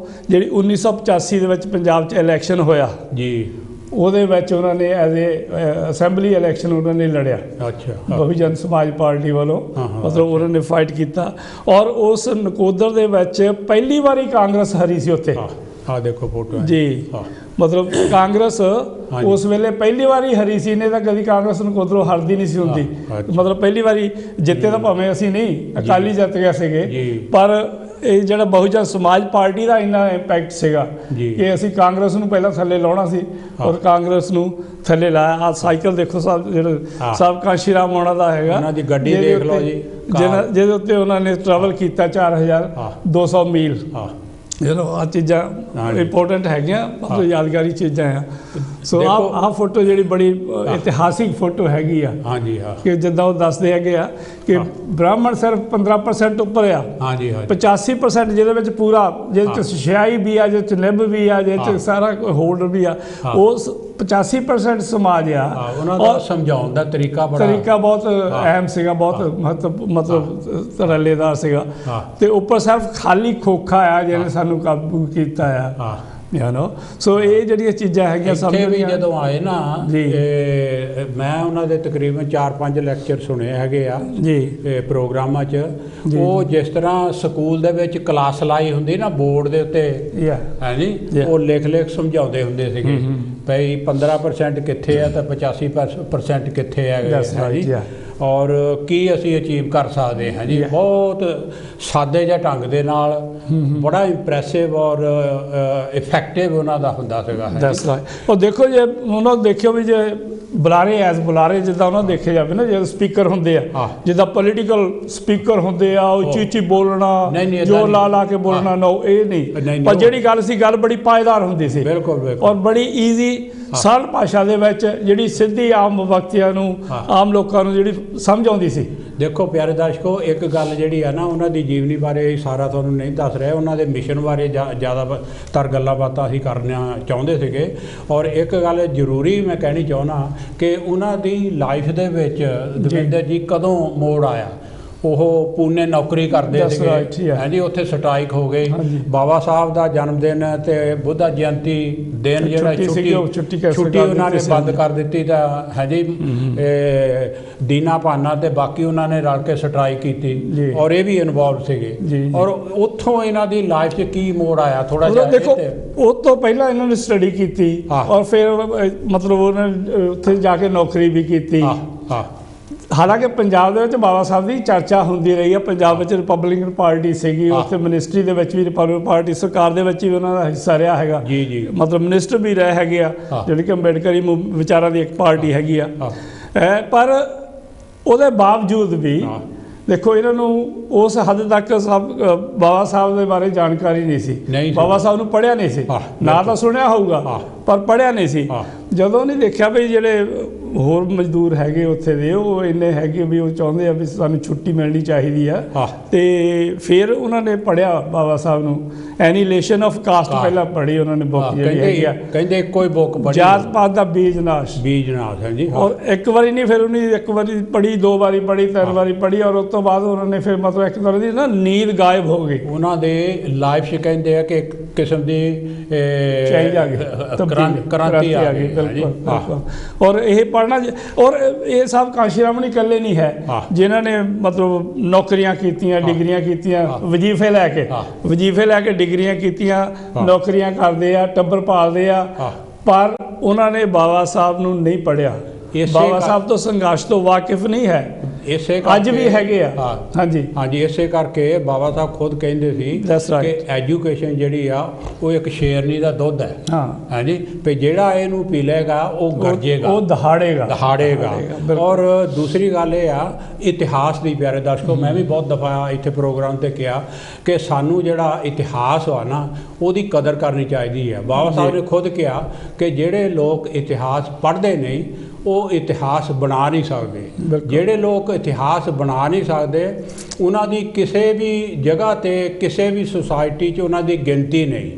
ਜਿਹੜੀ 1985 ਦੇ ਵਿੱਚ ਪੰਜਾਬ 'ਚ ਇਲੈਕਸ਼ਨ ਹੋਇਆ ਜੀ, ਉਹਦੇ ਵਿੱਚ ਉਹਨਾਂ ਨੇ ਐਜ਼ ਏ ਅਸੈਂਬਲੀ ਇਲੈਕਸ਼ਨ ਉਹਨਾਂ ਨੇ ਲੜਿਆ ਬਹੁਜਨ ਸਮਾਜ ਪਾਰਟੀ ਵੱਲੋਂ। ਮਤਲਬ ਉਹਨਾਂ ਨੇ ਫਾਈਟ ਕੀਤਾ ਔਰ ਉਸ ਨਕੋਦਰ ਦੇ ਵਿੱਚ ਪਹਿਲੀ ਵਾਰੀ ਕਾਂਗਰਸ ਹਾਰੀ ਸੀ ਉੱਥੇ। ਦੇਖੋ ਫੋਟੋ ਜੀ, ਮਤਲਬ ਕਾਂਗਰਸ ਉਸ ਵੇਲੇ ਪਹਿਲੀ ਵਾਰੀ ਹਾਰੀ ਸੀ। ਇਹਨੇ ਤਾਂ ਕਦੀ ਕਾਂਗਰਸ ਨਕੋਦਰੋਂ ਹਾਰਦੀ ਨਹੀਂ ਸੀ ਹੁੰਦੀ। ਮਤਲਬ ਪਹਿਲੀ ਵਾਰੀ ਜਿੱਤੇ ਤਾਂ ਭਾਵੇਂ ਅਸੀਂ ਨਹੀਂ, ਅਕਾਲੀ ਜਿੱਤ ਗਏ ਸੀਗੇ, ਪਰ ਇਹ ਜਿਹੜਾ ਬਹੁਜਨ ਸਮਾਜ ਪਾਰਟੀ ਦਾ ਇੰਨਾ ਇੰਪੈਕਟ ਸੀਗਾ ਕਿ ਅਸੀਂ ਕਾਂਗਰਸ ਨੂੰ ਪਹਿਲਾਂ ਥੱਲੇ ਲਾਉਣਾ ਸੀ ਔਰ ਕਾਂਗਰਸ ਨੂੰ ਥੱਲੇ ਲਾਇਆ। ਆਹ ਸਾਈਕਲ ਦੇਖੋ ਸਾਹਿਬ, ਜਿਹੜਾ ਸਾਹਿਬ ਕਾਂਸ਼ੀ ਰਾਮ ਉਹਨਾਂ ਦਾ ਹੈਗਾ, ਉਹਨਾਂ ਦੀ ਗੱਡੀ ਦੇਖ ਲਓ ਜੀ, ਜਿਹਦੇ ਉੱਤੇ ਉਹਨਾਂ ਨੇ ਟਰੈਵਲ ਕੀਤਾ 4200 ਮੀਲ। ਆਹ ਚੀਜ਼ਾਂ ਇੰਪੋਰਟੈਂਟ ਹੈਗੀਆਂ, ਮਤਲਬ ਯਾਦਗਾਰੀ ਚੀਜ਼ਾਂ ਆ। ਸੋ ਆਹ ਫੋਟੋ ਜਿਹੜੀ ਬੜੀ ਇਤਿਹਾਸਿਕ ਫੋਟੋ ਹੈਗੀ ਆ ਕਿ ਜਿੱਦਾਂ ਉਹ ਦੱਸਦੇ ਹੈਗੇ ਆ ਕਿ ਬ੍ਰਾਹਮਣ ਸਿਰਫ 15% ਉੱਪਰ ਆ, 85% ਜਿਹਦੇ ਵਿੱਚ ਪੂਰਾ, ਜਿਹਦੇ 'ਚ ਸਿਆਹੀ ਵੀ ਆ, ਜਿਹਦੇ 'ਚ ਨਿੱਬ ਵੀ ਆ, ਜਿਹਦੇ 'ਚ ਸਾਰਾ ਹੋਲਡਰ ਵੀ ਆ, ਉਸ 85% ਸਮਾਜ ਆ। ਔਰ ਸਮਝਾਉਣ ਦਾ ਤਰੀਕਾ ਬਹੁਤ ਅਹਿਮ ਸੀਗਾ, ਬਹੁਤ ਮਤਲਬ ਰੱਲੇਦਾਰ ਸੀਗਾ। ਤੇ ਉੱਪਰ ਸਿਰਫ ਖਾਲੀ ਖੋਖਾ ਆ ਜਿਹਨੇ ਸਾਨੂੰ ਕਾਬੂ ਕੀਤਾ ਆ। ਸੋ ਇਹ ਜਿਹੜੀਆਂ ਚੀਜ਼ਾਂ ਹੈਗੀਆਂ ਸਾਹਮਣੇ ਵੀ ਜਦੋਂ ਆਏ ਨਾ, ਮੈਂ ਉਹਨਾਂ ਦੇ ਤਕਰੀਬਨ 4-5 ਲੈਕਚਰ ਸੁਣੇ ਹੈਗੇ ਆ ਜੀ ਪ੍ਰੋਗਰਾਮਾਂ 'ਚ। ਉਹ ਜਿਸ ਤਰ੍ਹਾਂ ਸਕੂਲ ਦੇ ਵਿੱਚ ਕਲਾਸ ਲਾਈ ਹੁੰਦੀ ਨਾ ਬੋਰਡ ਦੇ ਉੱਤੇ ਹੈ ਜੀ, ਉਹ ਲਿਖ ਸਮਝਾਉਂਦੇ ਹੁੰਦੇ ਸੀਗੇ ਭਈ 15% ਕਿੱਥੇ ਆ ਤਾਂ 85% ਕਿੱਥੇ ਹੈਗਾ ਜੀ, ਔਰ ਕੀ ਅਸੀਂ ਅਚੀਵ ਕਰ ਸਕਦੇ ਹਾਂ ਜੀ। ਬਹੁਤ ਸਾਦੇ ਜਿਹੇ ਢੰਗ ਦੇ ਨਾਲ ਬੜਾ ਇੰਪ੍ਰੈਸਿਵ ਔਰ ਇਫੈਕਟਿਵ ਉਹਨਾਂ ਦਾ ਹੁੰਦਾ ਸੀਗਾ। ਉਹ ਦੇਖੋ ਜੇ ਉਹਨਾਂ ਦੇਖਿਓ ਵੀ ਜੇ ਬੁਲਾਰੇ ਬੁਲਾਰੇ ਜਿੱਦਾਂ ਉਹਨਾਂ ਦੇਖੇ ਜਾਵੇ ਨਾ, ਜਦੋਂ ਸਪੀਕਰ ਹੁੰਦੇ ਆ, ਜਿੱਦਾਂ ਪੋਲੀਟੀਕਲ ਸਪੀਕਰ ਹੁੰਦੇ ਆ, ਉੱਚੀ ਬੋਲਣਾ, ਜ਼ੋਰ ਲਾ ਕੇ ਬੋਲਣਾ, ਨੋ ਇਹ ਨਹੀਂ। ਪਰ ਜਿਹੜੀ ਗੱਲ ਸੀ, ਗੱਲ ਬੜੀ ਪਾਏਦਾਰ ਹੁੰਦੀ ਸੀ ਔਰ ਬੜੀ ਈਜ਼ੀ ਸਰਲ ਭਾਸ਼ਾ ਦੇ ਵਿੱਚ, ਜਿਹੜੀ ਸਿੱਧੀ ਆਮ ਵਿਅਕਤੀਆਂ ਨੂੰ, ਆਮ ਲੋਕਾਂ ਨੂੰ ਜਿਹੜੀ ਸਮਝ ਆਉਂਦੀ ਸੀ। ਦੇਖੋ ਪਿਆਰੇ ਦਰਸ਼ਕੋ, ਇੱਕ ਗੱਲ ਜਿਹੜੀ ਆ ਨਾ, ਉਹਨਾਂ ਦੀ ਜੀਵਨੀ ਬਾਰੇ ਸਾਰਾ ਤੁਹਾਨੂੰ ਨਹੀਂ ਦੱਸ ਰਿਹਾ, ਉਹਨਾਂ ਦੇ ਮਿਸ਼ਨ ਬਾਰੇ ਜ਼ਿਆਦਾਤਰ ਗੱਲਾਂ ਬਾਤਾਂ ਅਸੀਂ ਕਰਨਾ ਚਾਹੁੰਦੇ ਸੀਗੇ। ਔਰ ਇੱਕ ਗੱਲ ਜ਼ਰੂਰੀ ਮੈਂ ਕਹਿਣੀ ਚਾਹੁੰਦਾ ਕਿ ਉਹਨਾਂ ਦੀ ਲਾਈਫ ਦੇ ਵਿੱਚ ਦਵਿੰਦਰ ਜੀ ਕਦੋਂ ਮੋੜ ਆਇਆ। ਉਹ ਪੂਨੇ ਨੌਕਰੀ ਕਰਦੇ ਸੀਗੇ ਹਾਂਜੀ, ਉੱਥੇ ਸਟ੍ਰਾਈਕ ਹੋ ਗਈ। ਬਾਬਾ ਸਾਹਿਬ ਦਾ ਜਨਮ ਦਿਨ ਤੇ ਬੁੱਧਾ ਜਯੰਤੀ ਦਿਨ ਜਿਹੜਾ ਛੁੱਟੀ ਉਹਨਾਂ ਨੇ ਬੰਦ ਕਰ ਦਿੱਤੀ ਤਾਂ ਹਾਂਜੀ, ਦੀਨਾ ਭਾਨਾ ਤੇ ਬਾਕੀ ਉਹਨਾਂ ਨੇ ਰਲ ਕੇ ਸਟ੍ਰਾਈਕ ਕੀਤੀ ਔਰ ਇਹ ਵੀ ਇਨਵੋਲਵ ਸੀਗੇ। ਔਰ ਉੱਥੋਂ ਇਹਨਾਂ ਦੀ ਲਾਈਫ 'ਚ ਕੀ ਮੋੜ ਆਇਆ ਥੋੜਾ ਜਿਹਾ ਦੇਖੋ। ਉਹ ਤੋਂ ਪਹਿਲਾਂ ਇਹਨਾਂ ਨੇ ਸਟੱਡੀ ਕੀਤੀ ਔਰ ਫਿਰ ਮਤਲਬ ਉਹਨਾਂ ਨੇ ਉੱਥੇ ਜਾ ਕੇ ਨੌਕਰੀ ਵੀ ਕੀਤੀ। ਹਾਲਾਂਕਿ ਪੰਜਾਬ ਦੇ ਵਿੱਚ ਬਾਬਾ ਸਾਹਿਬ ਦੀ ਚਰਚਾ ਹੁੰਦੀ ਰਹੀ ਹੈ। ਪੰਜਾਬ ਵਿੱਚ ਰਿਪਬਲਿਕਨ ਪਾਰਟੀ ਸੀਗੀ, ਉੱਥੇ ਮਿਨਿਸਟਰੀ ਦੇ ਵਿੱਚ ਵੀ ਰਿਪਬਲਿਕਨ ਪਾਰਟੀ, ਸਰਕਾਰ ਦੇ ਵਿੱਚ ਵੀ ਉਹਨਾਂ ਦਾ ਹਿੱਸਾ ਰਿਹਾ ਹੈਗਾ। ਮਤਲਬ ਮਿਨਿਸਟਰ ਵੀ ਰਹੇ ਹੈਗੇ ਆ, ਜਿਹੜੀ ਕਿ ਅੰਬੇਡਕਰੀ ਵਿਚਾਰਾਂ ਦੀ ਇੱਕ ਪਾਰਟੀ ਹੈਗੀ ਆ। ਪਰ ਉਹਦੇ ਬਾਵਜੂਦ ਵੀ ਦੇਖੋ ਇਹਨਾਂ ਨੂੰ ਉਸ ਹੱਦ ਤੱਕ ਬਾਬਾ ਸਾਹਿਬ ਦੇ ਬਾਰੇ ਜਾਣਕਾਰੀ ਨਹੀਂ ਸੀ। ਬਾਬਾ ਸਾਹਿਬ ਨੂੰ ਪੜ੍ਹਿਆ ਨਹੀਂ ਸੀ, ਨਾ ਤਾਂ ਸੁਣਿਆ ਹੋਊਗਾ ਪਰ ਪੜ੍ਹਿਆ ਨਹੀਂ ਸੀ। ਜਦੋਂ ਨਹੀਂ ਦੇਖਿਆ ਵੀ ਜਿਹੜੇ ਹੋਰ ਮਜ਼ਦੂਰ ਹੈਗੇ ਉੱਥੇ ਦੇ ਉਹ ਇੰਨੇ ਹੈਗੇ ਵੀ ਉਹ ਚਾਹੁੰਦੇ ਆ ਵੀ ਸਾਨੂੰ ਛੁੱਟੀ ਮਿਲਣੀ ਚਾਹੀਦੀ ਆ, ਤੇ ਫਿਰ ਉਹਨਾਂ ਨੇ ਪੜ੍ਹਿਆ ਬਾਬਾ ਸਾਹਿਬ ਨੂੰ ਐਨੀਲੇਸ਼ਨ ਆਫ ਕਾਸਟ ਪਹਿਲਾਂ ਪੜ੍ਹੀ ਉਹਨਾਂ ਨੇ ਬੁੱਕ ਜਿਹੜੀ ਹੈਗੀ ਆ, ਕਹਿੰਦੇ ਕੋਈ ਬੁੱਕ ਪੜ੍ਹੀ ਜਾਤ ਪਾਤ ਦਾ ਬੀਜ ਨਾਸ਼ ਹੈ ਜੀ। ਔਰ ਇੱਕ ਵਾਰੀ ਨਹੀਂ, ਫਿਰ ਉਹਨੇ ਇੱਕ ਵਾਰੀ ਪੜ੍ਹੀ, 2 ਵਾਰੀ ਪੜ੍ਹੀ, 3 ਵਾਰੀ ਪੜ੍ਹੀ, ਔਰ ਉਸ ਤੋਂ ਬਾਅਦ ਉਹਨਾਂ ਨੇ ਫਿਰ ਮਤਲਬ ਇੱਕ ਤਰ੍ਹਾਂ ਦੀ ਨਾ ਨੀਂਦ ਗਾਇਬ ਹੋ ਗਈ ਉਹਨਾਂ ਦੇ ਲਾਈਫ 'ਚ। ਕਹਿੰਦੇ ਆ ਕਿ ਇੱਕ ਕਿਸਮ ਦੀ ਚੇਂਜ ਆ ਗਈ, ਕ੍ਰਾਂਤੀ ਆ ਗਈ। ਬਿਲਕੁਲ। ਔਰ ਇਹ ਪੜ੍ਹਨਾ, ਔਰ ਇਹ ਸਭ ਕਾਂਸ਼ੀ ਰਾਮ ਨਹੀਂ ਇਕੱਲੇ ਨਹੀਂ ਹੈ ਜਿਨ੍ਹਾਂ ਨੇ ਮਤਲਬ ਨੌਕਰੀਆਂ ਕੀਤੀਆਂ, ਡਿਗਰੀਆਂ ਕੀਤੀਆਂ, ਵਜ਼ੀਫੇ ਲੈ ਕੇ ਡਿਗਰੀਆਂ ਕੀਤੀਆਂ, ਨੌਕਰੀਆਂ ਕਰਦੇ ਆ, ਟੱਬਰ ਪਾਲਦੇ ਆ, ਪਰ ਉਹਨਾਂ ਨੇ ਬਾਬਾ ਸਾਹਿਬ ਨੂੰ ਨਹੀਂ ਪੜ੍ਹਿਆ, ਬਾਬਾ ਸਾਹਿਬ ਤੋਂ ਸੰਘਰਸ਼ ਤੋਂ ਵਾਕਿਫ ਨਹੀਂ ਹੈ। ਇਸੇ ਅੱਜ ਵੀ ਹੈਗੇ ਆ। ਹਾਂਜੀ, ਇਸੇ ਕਰਕੇ ਬਾਬਾ ਸਾਹਿਬ ਖੁਦ ਕਹਿੰਦੇ ਸੀ ਕਿ ਐਜੂਕੇਸ਼ਨ ਜਿਹੜੀ ਆ ਉਹ ਇੱਕ ਸ਼ੇਰਨੀ ਦਾ ਦੁੱਧ ਹੈ। ਹਾਂਜੀ, ਵੀ ਜਿਹੜਾ ਇਹਨੂੰ ਪੀ ਲੇਗਾ ਉਹ ਗਰਜੇਗਾ, ਉਹ ਦਹਾੜੇਗਾ। ਔਰ ਦੂਸਰੀ ਗੱਲ ਇਹ ਆ ਇਤਿਹਾਸ ਦੀ, ਪਿਆਰੇ ਦਰਸ਼ਕੋ, ਮੈਂ ਵੀ ਬਹੁਤ ਦਫਾ ਇੱਥੇ ਪ੍ਰੋਗਰਾਮ ਤੇ ਕਿਹਾ ਕਿ ਸਾਨੂੰ ਜਿਹੜਾ ਇਤਿਹਾਸ ਆ ਨਾ ਉਹਦੀ ਕਦਰ ਕਰਨੀ ਚਾਹੀਦੀ ਹੈ। ਬਾਬਾ ਸਾਹਿਬ ਨੇ ਖੁਦ ਕਿਹਾ ਕਿ ਜਿਹੜੇ ਲੋਕ ਇਤਿਹਾਸ ਪੜ੍ਹਦੇ ਨਹੀਂ ਉਹ ਇਤਿਹਾਸ ਬਣਾ ਨਹੀਂ ਸਕਦੇ। ਜਿਹੜੇ ਲੋਕ ਇਤਿਹਾਸ ਬਣਾ ਨਹੀਂ ਸਕਦੇ ਉਹਨਾਂ ਦੀ ਕਿਸੇ ਵੀ ਜਗ੍ਹਾ 'ਤੇ, ਕਿਸੇ ਵੀ ਸੁਸਾਇਟੀ 'ਚ ਉਹਨਾਂ ਦੀ ਗਿਣਤੀ ਨਹੀਂ।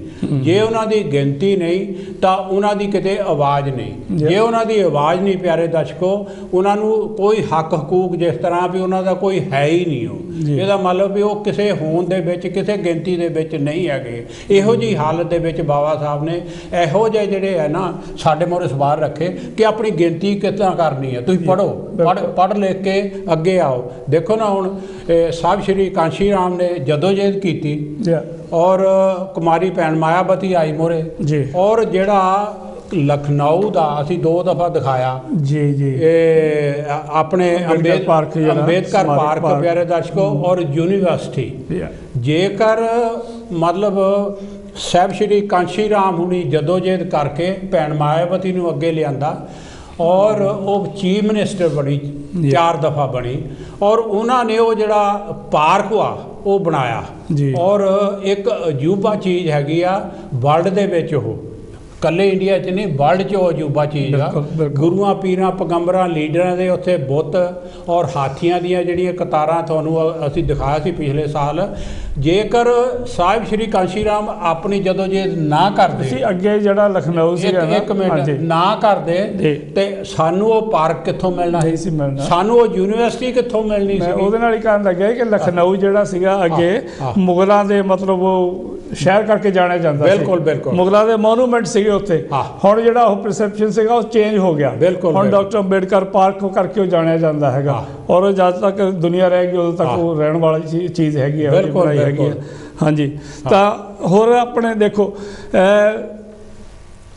ਜੇ ਉਹਨਾਂ ਦੀ ਗਿਣਤੀ ਨਹੀਂ ਤਾਂ ਉਹਨਾਂ ਦੀ ਕਿਤੇ ਆਵਾਜ਼ ਨਹੀਂ। ਜੇ ਉਹਨਾਂ ਦੀ ਆਵਾਜ਼ ਨਹੀਂ, ਪਿਆਰੇ ਦਰਸ਼ਕੋ, ਉਹਨਾਂ ਨੂੰ ਕੋਈ ਹੱਕ ਹਕੂਕ ਜਿਸ ਤਰ੍ਹਾਂ ਵੀ ਉਹਨਾਂ ਦਾ ਕੋਈ ਹੈ ਹੀ ਨਹੀਂ। ਉਹ ਇਹਦਾ ਮਤਲਬ ਵੀ ਉਹ ਕਿਸੇ ਹੋਂਦ ਦੇ ਵਿੱਚ, ਕਿਸੇ ਗਿਣਤੀ ਦੇ ਵਿੱਚ ਨਹੀਂ ਹੈਗੇ। ਇਹੋ ਜਿਹੀ ਹਾਲਤ ਦੇ ਵਿੱਚ ਬਾਬਾ ਸਾਹਿਬ ਨੇ ਇਹੋ ਜਿਹੇ ਜਿਹੜੇ ਹੈ ਨਾ ਸਾਡੇ ਮੋਹਰੇ ਸਵਾਲ ਰੱਖੇ ਕਿ ਆਪਣੀ ਗਿਣਤੀ ਕਿੱਦਾਂ ਕਰਨੀ ਹੈ। ਤੁਸੀਂ ਪੜ੍ਹੋ, ਪੜ੍ਹ ਲਿਖ ਕੇ ਅੱਗੇ ਆਓ। ਦੇਖੋ ਨਾ ਹੁਣ ਸਾਹਿਬ ਸ਼੍ਰੀ ਕਾਂਸ਼ੀ ਰਾਮ ਨੇ ਜਦੋਜਹਿਦ ਕੀਤੀ ਔਰ ਕੁਮਾਰੀ ਭੈਣ ਮਾਇਆਵਤੀ ਆਈ ਮੋਹਰੇ, ਔਰ ਜਿਹੜਾ ਲਖਨਊ ਦਾ ਅਸੀਂ 2 ਦਫਾ ਦਿਖਾਇਆ ਇਹ ਆਪਣੇ ਅੰਬੇਦਕਰ ਪਾਰਕ, ਪਿਆਰੇ ਦਰਸ਼ਕੋ, ਔਰ ਯੂਨੀਵਰਸਿਟੀ। ਜੇਕਰ ਮਤਲਬ ਸਾਹਿਬ ਸ਼੍ਰੀ ਕਾਂਸ਼ੀ ਰਾਮ ਹੁਣੀ ਜਦੋਜਹਿਦ ਕਰਕੇ ਭੈਣ ਮਾਇਆਵਤੀ ਨੂੰ ਅੱਗੇ ਲਿਆਂਦਾ ਔਰ ਉਹ ਚੀਫ ਮਿਨਿਸਟਰ ਬਣੀ, 4 ਦਫਾ ਬਣੀ, ਔਰ ਉਹਨਾਂ ਨੇ ਉਹ ਜਿਹੜਾ ਪਾਰਕ ਆ ਉਹ ਬਣਾਇਆ। ਔਰ ਇੱਕ ਅਜੂਬਾ ਚੀਜ਼ ਹੈਗੀ ਆ ਵਰਲਡ ਦੇ ਵਿੱਚ, ਉਹ ਕੱਲੇ ਇੰਡੀਆ 'ਚ ਨਹੀਂ, ਵਰਲਡ 'ਚ ਉਹ ਅਜੂਬਾ ਚੀਜ਼ ਆ। ਗੁਰੂਆਂ, ਪੀਰਾਂ, ਪੈਗੰਬਰਾਂ, ਲੀਡਰਾਂ ਦੇ ਉੱਥੇ ਬੁੱਤ ਔਰ ਹਾਥੀਆਂ ਦੀਆਂ ਜਿਹੜੀਆਂ ਕਤਾਰਾਂ ਤੁਹਾਨੂੰ ਅਸੀਂ ਦਿਖਾਇਆ ਸੀ ਪਿਛਲੇ ਸਾਲ। ਜੇਕਰ ਸਾਹਿਬ ਸ਼੍ਰੀ ਕਾਂਸ਼ੀ ਰਾਮ ਆਪਣੀ ਜਦੋਜਹਿਦ ਨਾ ਕਰਦੇ ਸੀ, ਅੱਗੇ ਜਿਹੜਾ ਲਖਨਊ ਸੀਗਾ ਨਾ, ਇੱਕ ਮਿੰਟ, ਨਾ ਕਰਦੇ ਤੇ ਸਾਨੂੰ ਉਹ ਪਾਰਕ ਕਿੱਥੋਂ ਮਿਲਣਾ ਸੀ, ਸਾਨੂੰ ਉਹ ਯੂਨੀਵਰਸਿਟੀ ਕਿੱਥੋਂ ਮਿਲਣੀ ਸੀ। ਉਹਦੇ ਨਾਲ ਹੀ ਕਹਿਣ ਲੱਗਿਆ ਕਿ ਲਖਨਊ ਜਿਹੜਾ ਸੀਗਾ ਅੱਗੇ ਮੁਗਲਾਂ ਦੇ ਮਤਲਬ ਉਹ ਸ਼ਹਿਰ ਕਰਕੇ ਜਾਣਿਆ ਜਾਂਦਾ ਸੀ। ਬਿਲਕੁਲ, ਮੁਗਲਾਂ ਦੇ ਮੋਨੂਮੈਂਟ ਸੀਗੇ ਉੱਥੇ। ਹੁਣ ਜਿਹੜਾ ਉਹ ਪਰਸੈਪਸ਼ਨ ਸੀਗਾ ਉਹ ਚੇਂਜ ਹੋ ਗਿਆ। ਹੁਣ ਡਾਕਟਰ ਅੰਬੇਡਕਰ ਪਾਰਕ ਕਰਕੇ ਉਹ ਜਾਣਿਆ ਜਾਂਦਾ ਹੈਗਾ, ਔਰ ਜਦ ਤੱਕ ਦੁਨੀਆ ਰਹੇਗੀ ਉਦੋਂ ਤੱਕ ਉਹ ਰਹਿਣ ਵਾਲੀ ਚੀਜ਼ ਹੈਗੀ ਹੈ। ਹਾਂਜੀ, ਤਾਂ ਹੋਰ ਆਪਣੇ ਦੇਖੋ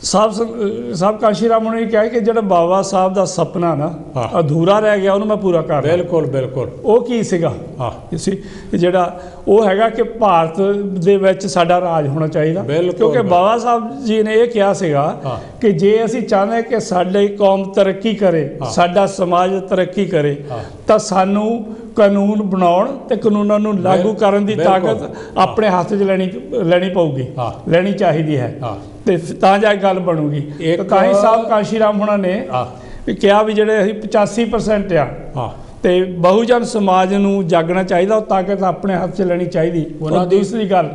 ਸਾਹਿਬ ਕਾਂਸ਼ੀ ਰਾਮ ਨੇ ਕਿਹਾ ਕਿ ਜਿਹੜਾ ਬਾਬਾ ਸਾਹਿਬ ਦਾ ਸੁਪਨਾ ਨਾ ਅਧੂਰਾ ਰਹਿ ਗਿਆ ਉਹਨੂੰ ਮੈਂ ਪੂਰਾ ਕਰ। ਬਿਲਕੁਲ। ਉਹ ਕੀ ਸੀਗਾ? ਜਿਹੜਾ ਉਹ ਹੈਗਾ ਕਿ ਭਾਰਤ ਦੇ ਵਿੱਚ ਸਾਡਾ ਰਾਜ ਹੋਣਾ ਚਾਹੀਦਾ, ਕਿਉਂਕਿ ਬਾਬਾ ਸਾਹਿਬ ਜੀ ਨੇ ਇਹ ਕਿਹਾ ਸੀਗਾ ਕਿ ਜੇ ਅਸੀਂ ਚਾਹੁੰਦੇ ਕਿ ਸਾਡੀ ਕੌਮ ਤਰੱਕੀ ਕਰੇ, ਸਾਡਾ ਸਮਾਜ ਤਰੱਕੀ ਕਰੇ, ਤਾਂ ਸਾਨੂੰ ਕਾਨੂੰਨ ਬਣਾਉਣ ਤੇ ਕਾਨੂੰਨਾਂ ਨੂੰ ਲਾਗੂ ਕਰਨ ਦੀ ਤਾਕਤ ਆਪਣੇ ਹੱਥ 'ਚ ਲੈਣੀ ਚਾਹੀਦੀ ਹੈ, ਤੇ ਤਾਂ ਜਾ ਕੇ ਗੱਲ ਬਣੂਗੀ। ਤਾਂ ਹੀ ਸਾਹਿਬ ਕਾਂਸ਼ੀ ਰਾਮ ਹੋਣਾ ਨੇ ਕਿਹਾ ਵੀ ਜਿਹੜੇ ਅਸੀਂ 85% ਆ ਤੇ ਬਹੁਜਨ ਸਮਾਜ ਨੂੰ ਜਾਗਣਾ ਚਾਹੀਦਾ, ਉਹ ਤਾਕਤ ਆਪਣੇ ਹੱਥ 'ਚ ਲੈਣੀ ਚਾਹੀਦੀ। ਉਹਨਾਂ ਦੂਸਰੀ ਗੱਲ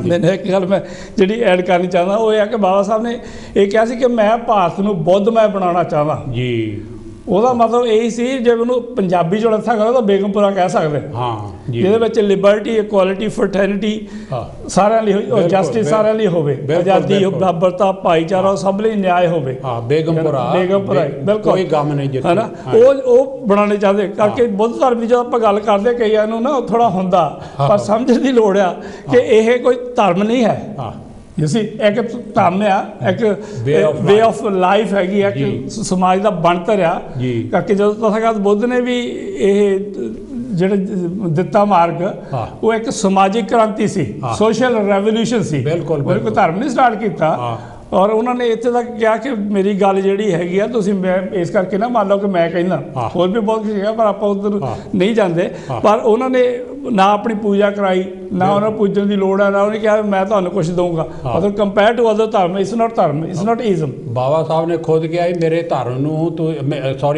ਮੈਨੂੰ ਇੱਕ ਗੱਲ ਮੈਂ ਜਿਹੜੀ ਐਡ ਕਰਨੀ ਚਾਹੁੰਦਾ ਉਹ ਇਹ ਹੈ ਕਿ ਬਾਬਾ ਸਾਹਿਬ ਨੇ ਇਹ ਕਿਹਾ ਸੀ ਕਿ ਮੈਂ ਭਾਰਤ ਨੂੰ ਬੁੱਧਮय ਬਣਾਉਣਾ ਚਾਹੁੰਦਾ ਜੀ। ਉਹਦਾ ਮਤਲਬ ਇਹ ਸੀ, ਜੇ ਉਹਨੂੰ ਪੰਜਾਬੀ 'ਚ ਲੱਥਾ ਕਰੋ ਤਾਂ ਬੇਗਮਪੁਰਾ ਕਹਿ ਸਕਦੇ ਜਿਹਦੇ ਵਿੱਚ ਲਿਬਰਟੀ, ਇਕੁਆਲਿਟੀ, ਫਰਟਰਨਿਟੀ ਸਾਰਿਆਂ ਲਈ, ਜਸਟਿਸ ਸਾਰਿਆਂ ਲਈ ਹੋਵੇ, ਆਜ਼ਾਦੀ, ਬਰਾਬਰਤਾ, ਭਾਈਚਾਰਾ, ਸਭ ਲਈ ਨਿਆਂ ਹੋਵੇ। ਬੇਗਮਪੁਰਾ ਬਿਲਕੁਲ ਕੋਈ ਗਮ ਨਹੀਂ ਹੈ ਨਾ, ਉਹ ਬਣਾਉਣੇ ਚਾਹੁੰਦੇ। ਕਰਕੇ ਬੁੱਧ ਧਰਮ ਦੀ ਜਦੋਂ ਆਪਾਂ ਗੱਲ ਕਰਦੇ ਕਈਆਂ ਨੂੰ ਨਾ ਥੋੜ੍ਹਾ ਹੁੰਦਾ, ਪਰ ਸਮਝਣ ਦੀ ਲੋੜ ਆ ਕਿ ਇਹ ਕੋਈ ਧਰਮ ਨਹੀਂ ਹੈ। ਇੱਕ ਧਰਮ ਆ, ਇੱਕ ਵੇ ਆਫ ਲਾਈਫ ਹੈਗੀ ਆ, ਇੱਕ ਸਮਾਜ ਦਾ ਬਣਤਰ ਆ। ਕਰਕੇ ਜਦੋਂ ਤਥਾਗਤ ਬੁੱਧ ਨੇ ਵੀ ਇਹ ਜਿਹੜਾ ਦਿੱਤਾ ਮਾਰਗ, ਉਹ ਇੱਕ ਸਮਾਜਿਕ ਕ੍ਰਾਂਤੀ ਸੀ, ਸੋਸ਼ਲ ਰੈਵੋਲੂਸ਼ਨ ਸੀ। ਕੋਈ ਧਰਮ ਨਹੀਂ ਸਟਾਰਟ ਕੀਤਾ, ਔਰ ਉਹਨਾਂ ਨੇ ਇੱਥੇ ਤੱਕ ਕਿਹਾ ਕਿ ਮੇਰੀ ਗੱਲ ਜਿਹੜੀ ਹੈਗੀ ਆ ਤੁਸੀਂ ਮੈਂ ਇਸ ਕਰਕੇ ਨਾ ਮੰਨ ਲਓ ਕਿ ਮੈਂ ਕਹਿੰਦਾ, ਹੋਰ ਵੀ ਬਹੁਤ ਕੁਝ ਹੈਗਾ ਪਰ ਆਪਾਂ ਉੱਧਰ ਨਹੀਂ ਜਾਂਦੇ। ਪਰ ਉਹਨਾਂ ਨੇ ਨਾ ਆਪਣੀ ਪੂਜਾ ਕਰਾਈ, ਨਾ ਉਹਨਾਂ ਨੂੰ ਪੂਜਣ ਦੀ ਲੋੜ ਹੈ, ਨਾ ਉਹਨੇ ਕਿਹਾ ਮੈਂ ਤੁਹਾਨੂੰ ਕੁਝ ਦਊਂਗਾ। ਮਤਲਬ ਕੰਪੇਅਰ ਟੂ ਅਦਰ ਧਰਮ, ਇਟਸ ਨਾਟ ਧਰਮ, ਇਟਸ ਨਾਟ ਇਜ਼ਮ। ਬਾਬਾ ਸਾਹਿਬ ਨੇ ਖੁਦ ਕਿਹਾ ਮੇਰੇ ਧਰਮ ਨੂੰ ਤੂੰ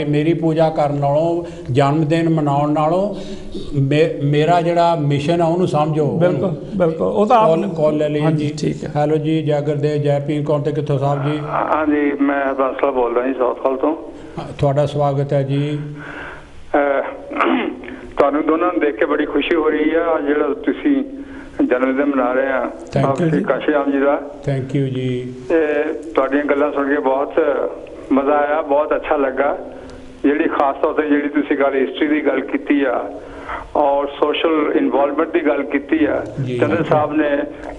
ਮੇਰੀ ਪੂਜਾ ਕਰਨ ਨਾਲੋਂ, ਜਨਮ ਦਿਨ ਮਨਾਉਣ ਨਾਲੋਂ ਮੇਰਾ ਜਿਹੜਾ ਮਿਸ਼ਨ ਆ ਉਹਨੂੰ ਸਮਝੋ। ਬਿਲਕੁਲ ਬਿਲਕੁਲ। ਉਹ ਤਾਂ ਕਾਲ ਲੈ ਲਈ ਜੀ। ਠੀਕ ਹੈ। ਹੈਲੋ ਜੀ, ਜੈ ਗੁਰਦੇਵ, ਜੈ ਪੀਰ। ਕੌਣ ਤੇ ਕਿੱਥੋਂ ਸਾਹਿਬ ਜੀ? ਹਾਂਜੀ, ਮੈਂ ਬਾਂਸਲ ਬੋਲ ਰਿਹਾ ਜੀ, ਸਾਊਥ ਹਾਲ ਤੋਂ। ਤੁਹਾਡਾ ਸਵਾਗਤ ਹੈ ਜੀ। ਤੁਹਾਨੂੰ ਦੋਨਾਂ ਨੂੰ ਦੇਖ ਕੇ ਬੜੀ ਖੁਸ਼ੀ ਹੋ ਰਹੀ ਆ, ਜਿਹੜਾ ਤੁਸੀਂ ਜਨਮ ਦਿਨ ਮਨਾ ਰਹੇ ਆ ਕਾਂਸ਼ੀ ਰਾਮ ਜੀ ਦਾ। ਥੈਂਕ ਯੂ ਜੀ। ਤੁਹਾਡੀਆਂ ਗੱਲਾਂ ਸੁਣ ਕੇ ਬਹੁਤ ਮਜ਼ਾ ਆਇਆ, ਬਹੁਤ ਅੱਛਾ ਲੱਗਾ। ਜਿਹੜੀ ਖਾਸ ਤੌਰ ਤੇ ਜਿਹੜੀ ਤੁਸੀਂ ਗੱਲ ਹਿਸਟਰੀ ਦੀ ਗੱਲ ਕੀਤੀ ਆ ਔਰ ਸੋਸ਼ਲ ਇਨਵੋਲਵਮੈਂਟ ਦੀ ਗੱਲ ਕੀਤੀ ਆ, ਚੰਦਰ ਸਾਹਿਬ ਨੇ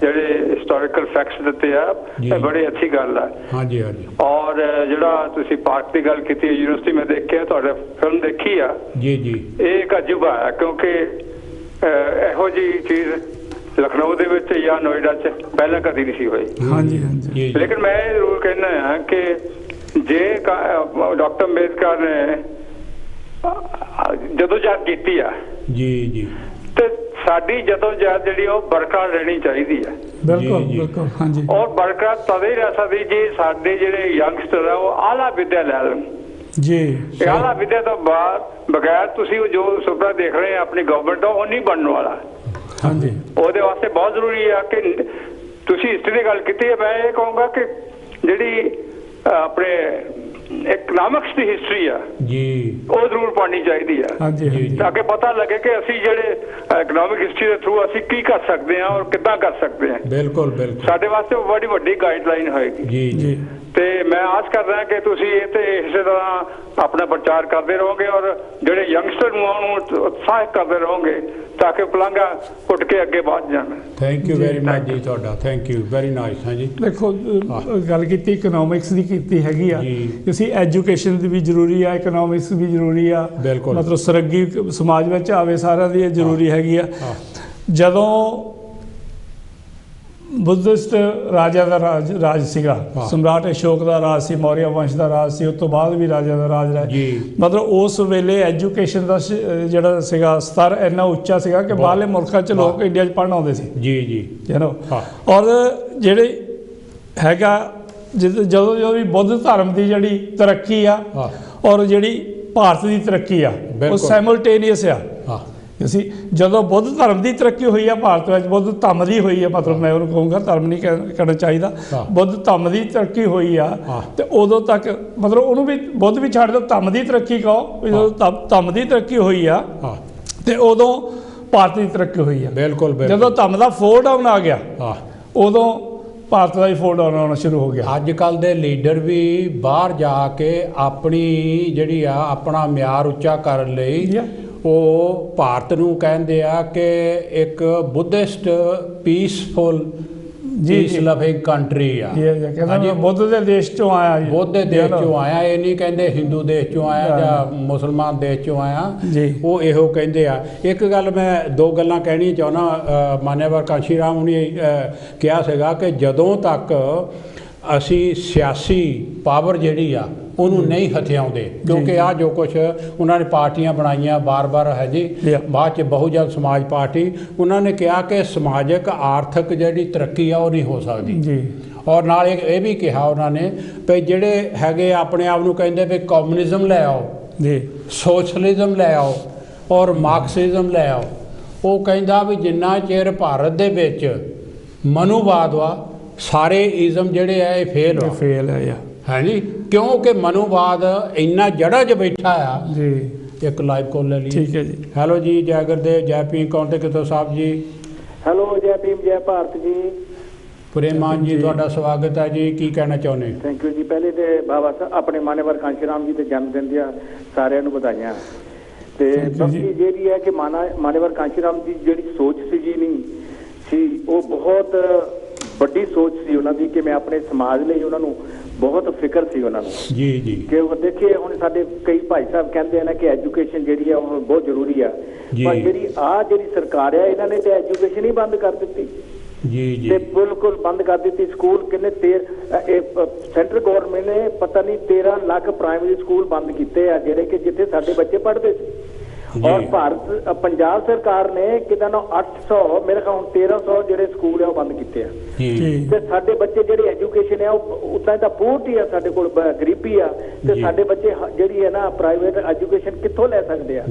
ਜਿਹੜੇ ਹਿਸਟੋਰੀਕਲ ਫੈਕਟਸ ਦਿੱਤੇ ਆ, ਇਹ ਬੜੀ ਅੱਛੀ ਗੱਲ ਆ। ਹਾਂਜੀ ਹਾਂਜੀ। ਔਰ ਜਿਹੜਾ ਤੁਸੀਂ ਪਾਰਕ ਦੀ ਗੱਲ ਕੀਤੀ, ਯੂਨੀਵਰਸਿਟੀ ਮੈਂ ਦੇਖਿਆ, ਤੁਹਾਡੇ ਫਿਲਮ ਦੇਖੀ ਆ ਜੀ ਜੀ। ਇਹ ਇੱਕ ਅਜੂਬਾ ਹੈ, ਕਿਉਂਕਿ ਇਹੋ ਜਿਹੀ ਚੀਜ਼ ਲਖਨਊ ਦੇ ਵਿੱਚ ਜਾਂ ਨੋਇਡਾ 'ਚ ਪਹਿਲਾਂ ਕਦੀ ਨਹੀਂ ਸੀ ਹੋਈ। ਹਾਂਜੀ ਹਾਂਜੀ। ਲੇਕਿਨ ਮੈਂ ਇਹ ਜ਼ਰੂਰ ਕਹਿਣਾ ਆ ਕਿ ਜੇ ਡਾਕਟਰ ਅੰਬੇਦਕਰ ਨੇ ਜਦੋਜਹਿਦ ਕੀਤੀ ਆ ਜੀ ਜੀ, ਤੇ ਸਾਡੀ ਜਦੋਜਹਿਦ ਜਿਹੜੀ ਉਹ ਬਰਕਰਾਰ ਰਹਿਣੀ ਚਾਹੀਦੀ ਹੈ। ਬਿਲਕੁਲ ਬਿਲਕੁਲ। ਹਾਂਜੀ। ਔਰ ਬਰਕਰਾਰ ਤਦੇ ਰਹਿ ਸਕਦੀ ਜੇ ਸਾਡੇ ਜਿਹੜੇ ਯੰਗਸਟਰ ਆ ਉਹ ਆਲਾ ਵਿਦਿਆ ਲੈ ਲੈਣ ਜੀ। ਆਲਾ ਵਿਦਿਆ ਤੋਂ ਬਾਅਦ ਬਗੈਰ ਤੁਸੀਂ ਜੋ ਸੁਪਨਾ ਦੇਖ ਰਹੇ ਆ ਆਪਣੀ ਗਵਰਨਮੈਂਟ ਦਾ, ਉਹ ਨਹੀਂ ਬਣਨ ਵਾਲਾ। ਹਾਂਜੀ। ਉਹਦੇ ਵਾਸਤੇ ਬਹੁਤ ਜ਼ਰੂਰੀ ਆ ਕਿ ਤੁਸੀਂ ਹਿਸਟਰੀ ਦੀ ਗੱਲ ਕੀਤੀ ਹੈ, ਮੈਂ ਇਹ ਕਹੂੰਗਾ ਕਿ ਜਿਹੜੀ ਆਪਣੇ ਇਕਨੋਮਿਕਸ ਦੀ ਹਿਸਟਰੀ ਆ ਜੀ, ਉਹ ਜ਼ਰੂਰ ਪੜ੍ਹਨੀ ਚਾਹੀਦੀ ਆ, ਤਾਂ ਕਿ ਪਤਾ ਲੱਗੇ ਕਿ ਅਸੀਂ ਜਿਹੜੇ ਇਕਨੋਮਿਕ ਹਿਸਟਰੀ ਦੇ ਥਰੂ ਅਸੀਂ ਕੀ ਕਰ ਸਕਦੇ ਹਾਂ ਔਰ ਕਿੱਦਾਂ ਕਰ ਸਕਦੇ ਹਾਂ। ਬਿਲਕੁਲ ਬਿਲਕੁਲ। ਸਾਡੇ ਵਾਸਤੇ ਬੜੀ ਵੱਡੀ ਗਾਈਡਲਾਈਨ ਹੋਏਗੀ ਜੀ ਜੀ। ਤੇ ਮੈਂ ਆਸ ਕਰਦਾ ਕਿ ਤੁਸੀਂ ਇਹ ਤੇ ਇਸੇ ਤਰ੍ਹਾਂ ਆਪਣਾ ਪ੍ਰਚਾਰ ਕਰਦੇ ਰਹੋਗੇ ਔਰ ਜਿਹੜੇ ਯੰਗਸਟਰ ਨੂੰ ਉਹਨੂੰ ਉਤਸ਼ਾਹਿਤ ਕਰਦੇ ਰਹੋਗੇ ਤਾਂ ਕਿ ਪਲੰਘਾਂ ਉੱਠ ਕੇ ਅੱਗੇ ਵੱਧ ਜਾਣ। ਥੈਂਕ ਯੂ ਵੈਰੀ ਮਚ ਜੀ ਤੁਹਾਡਾ। Thank you very nice. ਹਾਂਜੀ, ਦੇਖੋ ਗੱਲ ਕੀਤੀ ਇਕਨੋਮਿਕਸ ਦੀ ਕੀਤੀ ਹੈਗੀ ਆ, ਅਸੀਂ ਐਜੂਕੇਸ਼ਨ ਦੀ ਵੀ ਜ਼ਰੂਰੀ ਆ, ਇਕਨੋਮਿਕਸ ਵੀ ਜ਼ਰੂਰੀ ਆ। ਮਤਲਬ ਸਰੱਗੀ ਸਮਾਜ ਵਿੱਚ ਆਵੇ ਸਾਰਿਆਂ ਦੀ ਇਹ ਜ਼ਰੂਰੀ ਹੈਗੀ ਆ। ਜਦੋਂ ਬੁੱਧਿਸਟ ਰਾਜਾ ਦਾ ਰਾਜ ਸੀਗਾ, ਸਮਰਾਟ ਅਸ਼ੋਕ ਦਾ ਰਾਜ ਸੀ, ਮੌਰੀਆ ਵੰਸ਼ ਦਾ ਰਾਜ ਸੀ, ਉਸ ਤੋਂ ਬਾਅਦ ਵੀ ਰਾਜਾ ਦਾ ਰਾਜ ਰਿਹਾ। ਮਤਲਬ ਉਸ ਵੇਲੇ ਐਜੂਕੇਸ਼ਨ ਦਾ ਜਿਹੜਾ ਸੀਗਾ ਸਤਰ ਇੰਨਾ ਉੱਚਾ ਸੀਗਾ ਕਿ ਬਾਹਰਲੇ ਮੁਲਕਾਂ 'ਚ ਲੋਕ ਇੰਡੀਆ 'ਚ ਪੜ੍ਹਨ ਆਉਂਦੇ ਸੀ ਜੀ ਜੀ। ਔਰ ਜਿਹੜੇ ਹੈਗਾ ਜਦੋਂ ਵੀ ਬੁੱਧ ਧਰਮ ਦੀ ਜਿਹੜੀ ਤਰੱਕੀ ਆ ਔਰ ਜਿਹੜੀ ਭਾਰਤ ਦੀ ਤਰੱਕੀ ਆ, ਉਹ ਸਾਈਮਲਟੇਨੀਅਸ ਆ। ਅਸੀਂ ਜਦੋਂ ਬੁੱਧ ਧਰਮ ਦੀ ਤਰੱਕੀ ਹੋਈ ਆ ਭਾਰਤ ਵਿੱਚ, ਬੁੱਧ ਧੰਮ ਦੀ ਹੋਈ ਆ, ਮਤਲਬ ਮੈਂ ਉਹਨੂੰ ਕਹੂੰਗਾ ਧਰਮ ਨਹੀਂ ਕਹਿਣਾ ਚਾਹੀਦਾ, ਬੁੱਧ ਧੰਮ ਦੀ ਤਰੱਕੀ ਹੋਈ ਆ, ਤੇ ਉਦੋਂ ਤੱਕ ਮਤਲਬ ਉਹਨੂੰ ਵੀ ਬੁੱਧ ਵੀ ਛੱਡ ਦਿਓ, ਧੰਮ ਦੀ ਤਰੱਕੀ ਕਹੋ। ਜਦੋਂ ਧੰਮ ਦੀ ਤਰੱਕੀ ਹੋਈ ਆ ਤੇ ਉਦੋਂ ਭਾਰਤ ਦੀ ਤਰੱਕੀ ਹੋਈ ਆ। ਬਿਲਕੁਲ। ਜਦੋਂ ਧੰਮ ਦਾ ਫੋਰ ਡਾਊਨ ਆ ਗਿਆ, ਉਦੋਂ ਭਾਰਤ ਦਾ ਹੀ ਫੋਰ ਡਾਊਨ ਆਉਣਾ ਸ਼ੁਰੂ ਹੋ ਗਿਆ। ਅੱਜ ਕੱਲ੍ਹ ਦੇ ਲੀਡਰ ਵੀ ਬਾਹਰ ਜਾ ਕੇ ਆਪਣੀ ਜਿਹੜੀ ਆ ਆਪਣਾ ਮਿਆਰ ਉੱਚਾ ਕਰਨ ਲਈ ਉਹ ਭਾਰਤ ਨੂੰ ਕਹਿੰਦੇ ਆ ਕਿ ਇੱਕ Buddhist peaceful piece loving country ਆ। ਹਾਂਜੀ, ਬੁੱਧ ਦੇ ਦੇਸ਼ ਚੋਂ ਆਇਆ ਜੀ, ਬੁੱਧ ਦੇ ਦੇਸ਼ ਚੋਂ ਆਇਆ। ਇਹ ਨਹੀਂ ਕਹਿੰਦੇ ਹਿੰਦੂ ਦੇਸ਼ ਚੋਂ ਆਇਆ ਜਾਂ ਮੁਸਲਮਾਨ ਦੇਸ਼ ਚੋਂ ਆਇਆ, ਉਹ ਇਹੋ ਕਹਿੰਦੇ ਆ। ਇੱਕ ਗੱਲ ਮੈਂ ਦੋ ਗੱਲਾਂ ਕਹਿਣੀ ਚਾਹੁੰਦਾ। ਮਾਨਯਵਰ ਕਾਂਸ਼ੀ ਰਾਮ ਨੇ ਕਿਹਾ ਸੀਗਾ ਕਿ ਜਦੋਂ ਤੱਕ ਅਸੀਂ ਸਿਆਸੀ ਪਾਵਰ ਜਿਹੜੀ ਆ ਉਹਨੂੰ ਨਹੀਂ ਹਥਿਆਉਂਦੇ, ਕਿਉਂਕਿ ਆ ਜੋ ਕੁਛ ਉਹਨਾਂ ਨੇ ਪਾਰਟੀਆਂ ਬਣਾਈਆਂ ਬਾਰ-ਬਾਰ ਹੈ ਜੀ, ਬਾਅਦ 'ਚ ਬਹੁਜਨ ਸਮਾਜ ਪਾਰਟੀ, ਉਹਨਾਂ ਨੇ ਕਿਹਾ ਕਿ ਸਮਾਜਿਕ ਆਰਥਿਕ ਜਿਹੜੀ ਤਰੱਕੀ ਆ ਉਹ ਨਹੀਂ ਹੋ ਸਕਦੀ ਜੀ। ਔਰ ਨਾਲ ਇਹ ਵੀ ਕਿਹਾ ਉਹਨਾਂ ਨੇ ਵੀ ਜਿਹੜੇ ਹੈਗੇ ਆਪਣੇ ਆਪ ਨੂੰ ਕਹਿੰਦੇ ਵੀ ਕਮਿਊਨਿਜ਼ਮ ਲੈ ਆਓ ਜੀ, ਸੋਸ਼ਲਿਜ਼ਮ ਲੈ ਆਓ ਔਰ ਮਾਰਕਸਿਜ਼ਮ ਲੈ ਆਓ। ਉਹ ਕਹਿੰਦਾ ਵੀ ਜਿੰਨਾ ਚਿਰ ਭਾਰਤ ਦੇ ਵਿੱਚ ਮਨੂਵਾਦ ਵਾ, ਸਾਰੇ ਇਜ਼ਮ ਜਿਹੜੇ ਆ ਇਹ ਫੇਲ ਹੈ ਹੈ ਜੀ, ਕਿਉਂਕਿ ਮਨੂਵਾਦ ਇੰਨਾ ਜੜ੍ਹਾਂ 'ਚ ਬੈਠਾ ਆ ਜੀ। ਇੱਕ ਲਾਈਵ ਕਾਲ ਲੈ ਲਈ। ਠੀਕ ਹੈ ਜੀ। ਹੈਲੋ ਜੀ, ਜੈ ਗੁਰਦੇਵ, ਜੈ ਭੀਮ। ਕੌਣ ਤੇ ਕਿੱਥੋਂ ਸਾਹਿਬ ਜੀ? ਹੈਲੋ, ਜੈ ਭੀਮ, ਜੈ ਭਾਰਤ ਜੀ। ਪ੍ਰੇਮਾਨ ਜੀ, ਤੁਹਾਡਾ ਸਵਾਗਤ ਹੈ ਜੀ। ਕੀ ਕਹਿਣਾ ਚਾਹੁੰਦੇ? ਥੈਂਕ ਯੂ ਜੀ। ਪਹਿਲੇ ਤੇ ਬਾਬਾ ਸਾਹਿਬ ਆਪਣੇ ਮਾਨਯਵਰ ਕਾਂਸ਼ੀ ਰਾਮ ਜੀ ਦੇ ਜਨਮ ਦਿਨ ਦੀਆਂ ਸਾਰਿਆਂ ਨੂੰ ਵਧਾਈਆਂ। ਤੇ ਬਾਕੀ ਜਿਹੜੀ ਹੈ ਕਿ ਮਾਨਯਵਰ ਕਾਂਸ਼ੀ ਰਾਮ ਜੀ ਜਿਹੜੀ ਸੋਚ ਸੀ ਉਹ ਬਹੁਤ ਵੱਡੀ ਸੋਚ ਸੀ ਉਹਨਾਂ ਦੀ, ਕਿ ਮੈਂ ਆਪਣੇ ਸਮਾਜ ਲਈ ਉਹਨਾਂ ਨੂੰ ਬਹੁਤ ਫਿਕਰ ਸੀ ਉਹਨਾਂ ਨੂੰ ਜੀ ਜੀ। ਕਿ ਉਹ ਦੇਖੀਏ ਹੁਣ ਸਾਡੇ ਕਈ ਭਾਈ ਸਾਹਿਬ ਕਹਿੰਦੇ ਨੇ ਕਿ ਐਜੂਕੇਸ਼ਨ ਜਿਹੜੀ ਆ ਉਹ ਬਹੁਤ ਜ਼ਰੂਰੀ ਆ, ਪਰ ਜਿਹੜੀ ਸਰਕਾਰ ਆ ਇਹਨਾਂ ਨੇ ਤੇ ਐਜੂਕੇਸ਼ਨ ਹੀ ਬੰਦ ਕਰ ਦਿੱਤੀ। ਤੇ ਬਿਲਕੁਲ ਬੰਦ ਕਰ ਦਿੱਤੀ। ਸਕੂਲ ਕਿੰਨੇ ਸੈਂਟਰ ਗਵਰਨਮੈਂਟ ਨੇ ਪਤਾ ਨਹੀਂ 13 ਲੱਖ ਪ੍ਰਾਇਮਰੀ ਸਕੂਲ ਬੰਦ ਕੀਤੇ ਆ ਜਿਹੜੇ ਕਿ ਜਿੱਥੇ ਸਾਡੇ ਬੱਚੇ ਪੜ੍ਹਦੇ ਸੀ। ਔਰ ਪੰਜਾਬ ਸਰਕਾਰ ਨੇ ਕਿਤੇ ਨਾ 800 ਮੇਰੇ ਖਿਆਲ 1300 ਜਿਹੜੇ ਸਕੂਲ ਆ ਉਹ ਬੰਦ ਕੀਤੇ ਆ। ਤੇ ਸਾਡੇ ਬੱਚੇ ਜਿਹੜੀ ਐਜੂਕੇਸ਼ਨ ਆ ਉਹ ਉਦਾਂ ਤਾਂ ਪੂਰ ਹੀ ਆ, ਸਾਡੇ ਕੋਲ ਗਰੀਬੀ ਆ ਤੇ ਸਾਡੇ ਬੱਚੇ ਜਿਹੜੀ ਹੈ ਨਾ ਪ੍ਰਾਈਵੇਟ ਐਜੂਕੇਸ਼ਨ ਕਿੱਥੋਂ ਲੈ ਸਕਦੇ ਆ।